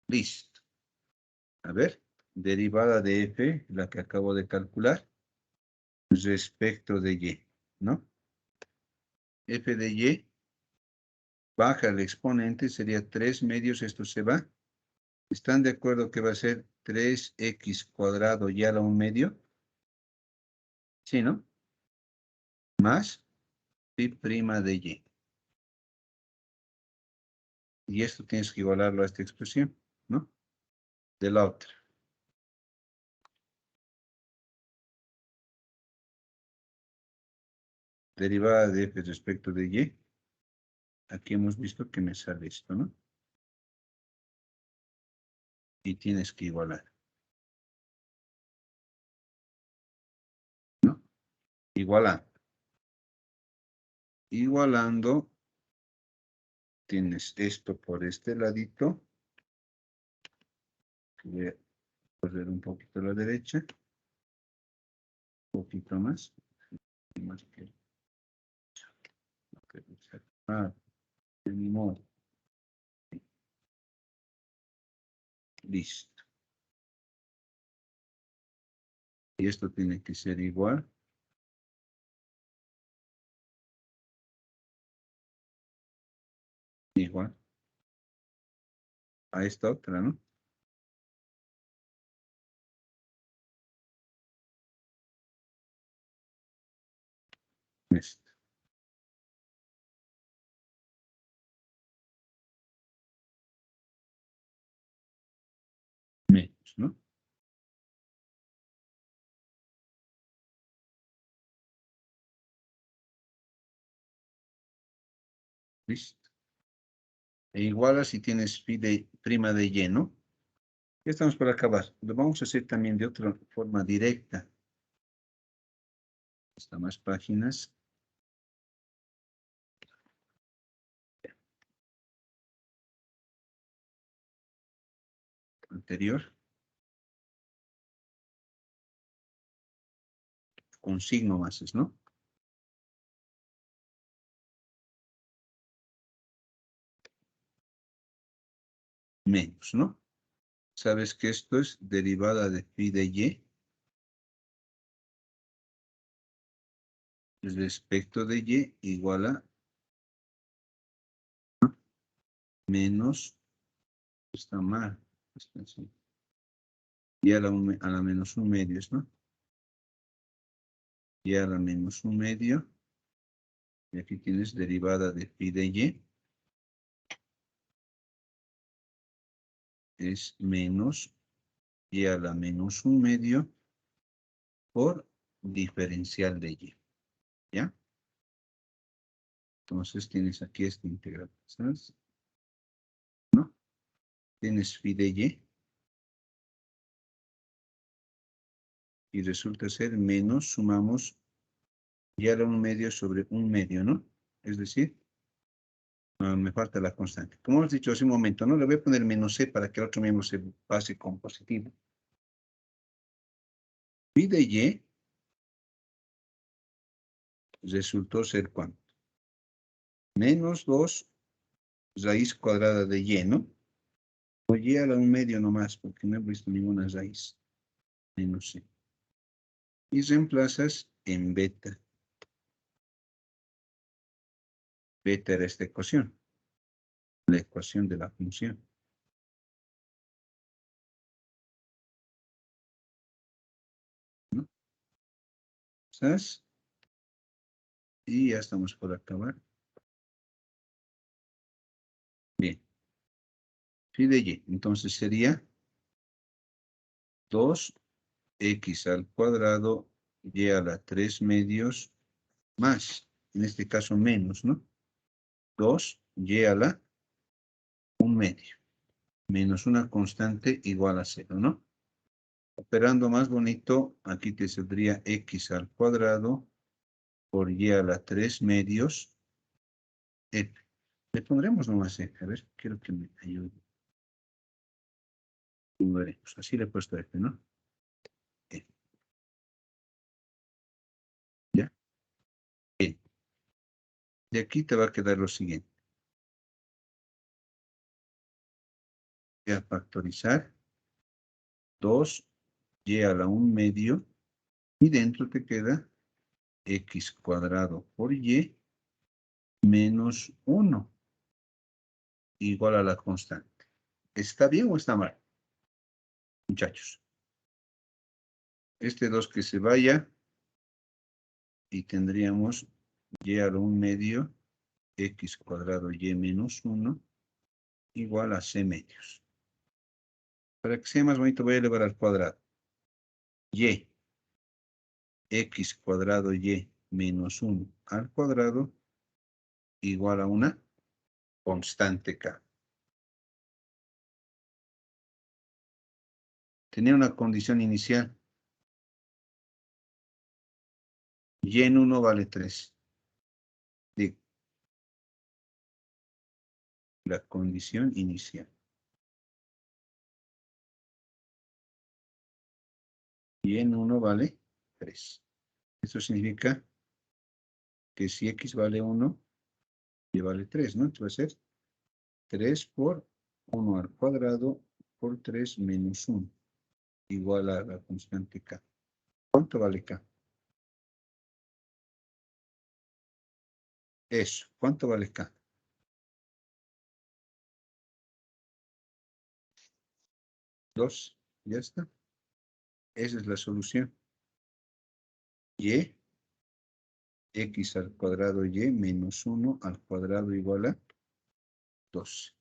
Listo. A ver, derivada de f, la que acabo de calcular, respecto de y, ¿no? F de y, baja el exponente, sería 3 medios, esto se va. ¿Están de acuerdo que va a ser 3x cuadrado y a la 1 medio? Sí, ¿no? Más phi prima de y. Y esto tienes que igualarlo a esta expresión, ¿no? De la otra. Derivada de f respecto de y. Aquí hemos visto que me sale esto, ¿no? Y tienes que igualar. ¿No? Igualando. Igualando. Tienes esto por este ladito. Voy a correr un poquito a la derecha. Un poquito más. Más que... Ah, de mi modo. Listo. Y esto tiene que ser igual. Igual. A esta otra, ¿no? Esta. Menos, ¿no? Listo. E igual a si tienes phi de prima de y, ¿no? Ya estamos por acabar. Lo vamos a hacer también de otra forma directa. Está más páginas. Anterior. Con signo más, ¿no? menos, ¿no? Sabes que esto es derivada de phi de y respecto de y igual a menos, está mal, está así. Y a la menos 1/2, ¿no? Y a la menos 1/2. Y aquí tienes derivada de phi de y. Es menos y a la menos 1/2 por diferencial de y. ¿Ya? Entonces tienes aquí esta integral. ¿Sabes? ¿No? Tienes phi de y. Y resulta ser menos, sumamos y a la 1/2 sobre 1/2, ¿no? Es decir, me falta la constante. Como hemos dicho hace un momento, ¿no? Le voy a poner menos c para que el otro miembro se pase con positivo. Phi de y resultó ser ¿cuánto? Menos 2 raíz cuadrada de y, ¿no? O y a la 1/2 nomás, porque no he visto ninguna raíz. Menos c. Y reemplazas en beta. Beta era esta ecuación. La ecuación de la función. ¿No? ¿Sabes? Y ya estamos por acabar. Bien. Phi de y. Entonces sería 2x al cuadrado y a la 3/2 más. En este caso menos, ¿no? 2y a la 1/2. Menos una constante igual a 0, ¿no? Operando más bonito, aquí te saldría x al cuadrado por y a la 3/2 f. Le pondremos nomás f. A ver, quiero que me ayude. Y veremos. Así le he puesto f, ¿no? F. ¿Ya? Bien. De aquí te va a quedar lo siguiente. Voy a factorizar 2y a la 1/2 y dentro te queda x cuadrado por y menos 1 igual a la constante. ¿Está bien o está mal? Muchachos. Este 2 que se vaya y tendríamos y a la 1/2 x cuadrado y menos 1 igual a c medios. Para que sea más bonito voy a elevar al cuadrado. Y x cuadrado y menos 1 al cuadrado igual a una constante k. Tenía una condición inicial. Y en 1 vale 3. Digo, la condición inicial. Y en 1 vale 3. Esto significa que si x vale 1, y vale 3, ¿no? Esto va a ser 3 por 1 al cuadrado por 3 menos 1. Igual a la constante k. ¿Cuánto vale k? Eso. ¿Cuánto vale k? 2. Ya está. Esa es la solución. Y, x al cuadrado y menos 1 al cuadrado igual a 2.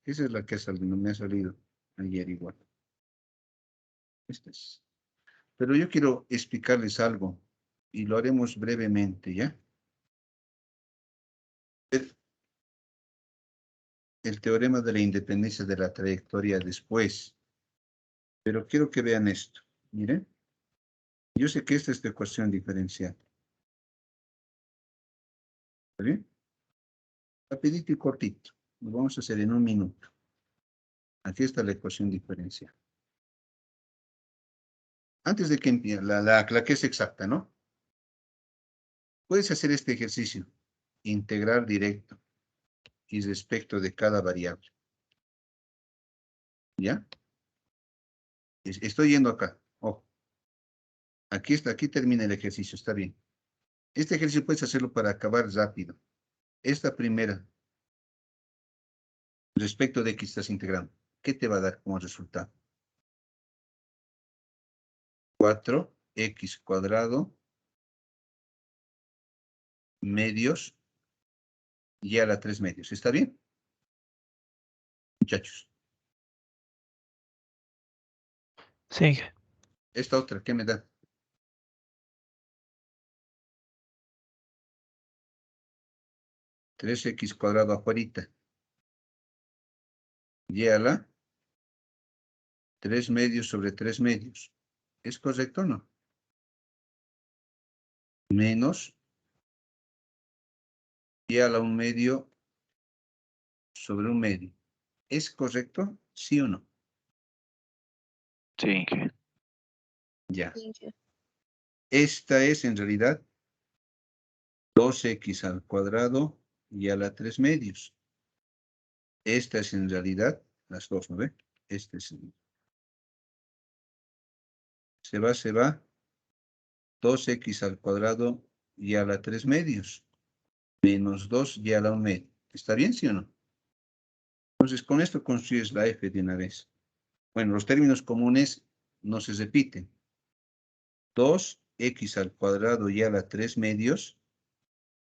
Esa es la que me ha salido ayer igual. Esta es. Pero yo quiero explicarles algo y lo haremos brevemente, ¿ya? El teorema de la independencia de la trayectoria después. Pero quiero que vean esto. Miren. Yo sé que esta es la ecuación diferencial. ¿Está bien? Rapidito y cortito. Lo vamos a hacer en 1 minuto. Aquí está la ecuación diferencial. Antes de que empiece, la que es exacta, ¿no? Puedes hacer este ejercicio. Integral directo. Y respecto de cada variable. ¿Ya? Estoy yendo acá. Ojo. Aquí está, aquí termina el ejercicio, está bien. Este ejercicio puedes hacerlo para acabar rápido. Esta primera, respecto de x estás integrando, ¿qué te va a dar como resultado? 4x cuadrado medios y a la 3 medios. ¿Está bien? Muchachos. Sí, Inge. Esta otra, ¿qué me da? Tres x cuadrado afuerita. Y a la 3 medios sobre 3 medios. ¿Es correcto o no? Menos y a la 1 medio sobre 1 medio. ¿Es correcto? ¿Sí o no? Sí, Inge. Ya. Inge. Esta es en realidad 2x al cuadrado y a la 3 medios. Esta es en realidad las dos, ¿no ve? Este es se va 2x al cuadrado y a la 3 medios. Menos 2 y a la 1 medio. ¿Está bien, sí o no? Entonces, con esto construyes la f de una vez. Bueno, los términos comunes no se repiten. 2x al cuadrado y a la 3 medios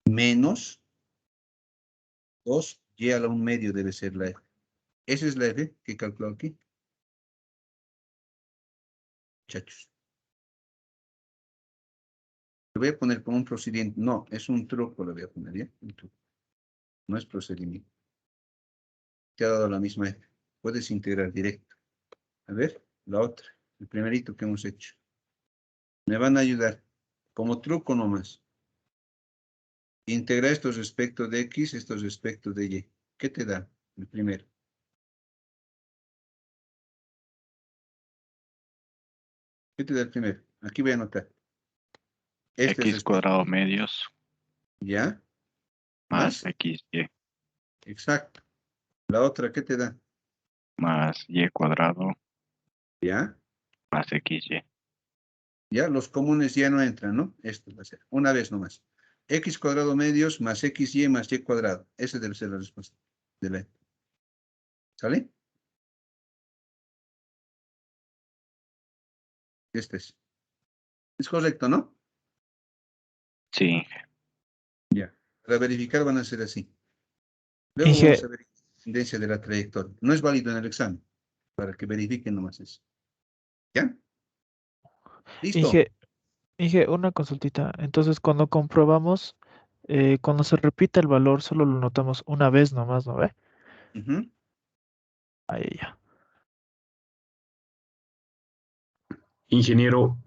menos 2y a la 1 medio debe ser la f. Esa es la f que calculo aquí. Muchachos. Le voy a poner como un procedimiento. No, es un truco, le voy a poner, ¿ya? Un truco. No es procedimiento. Te ha dado la misma f. Puedes integrar directo. A ver, la otra. El primerito que hemos hecho. Me van a ayudar. Como truco nomás. Integra estos respecto de x, estos respecto de y. ¿Qué te da? El primero. ¿Qué te da el primero? Aquí voy a anotar. Este es X respecto. cuadrado medios ¿Ya? más ¿Más? XY Exacto. La otra, ¿qué te da? más Y cuadrado ¿Ya? más XY. Ya, los comunes ya no entran, ¿no? Esto va a ser. Una vez nomás. X cuadrado medios más XY más Y cuadrado. Esa debe ser la respuesta de la. ¿Sale? Este es. Es correcto, ¿no? Sí, Inge. Ya. Para verificar van a ser así. Luego vamos Inge, a ver la tendencia de la trayectoria. No es válido en el examen. Para que verifiquen nomás eso. ¿Ya? ¿Listo? Inge, Inge, una consultita. Entonces, cuando comprobamos, cuando se repite el valor, solo lo notamos una vez nomás, ¿no ve? Ujú. Ahí ya. Ingeniero,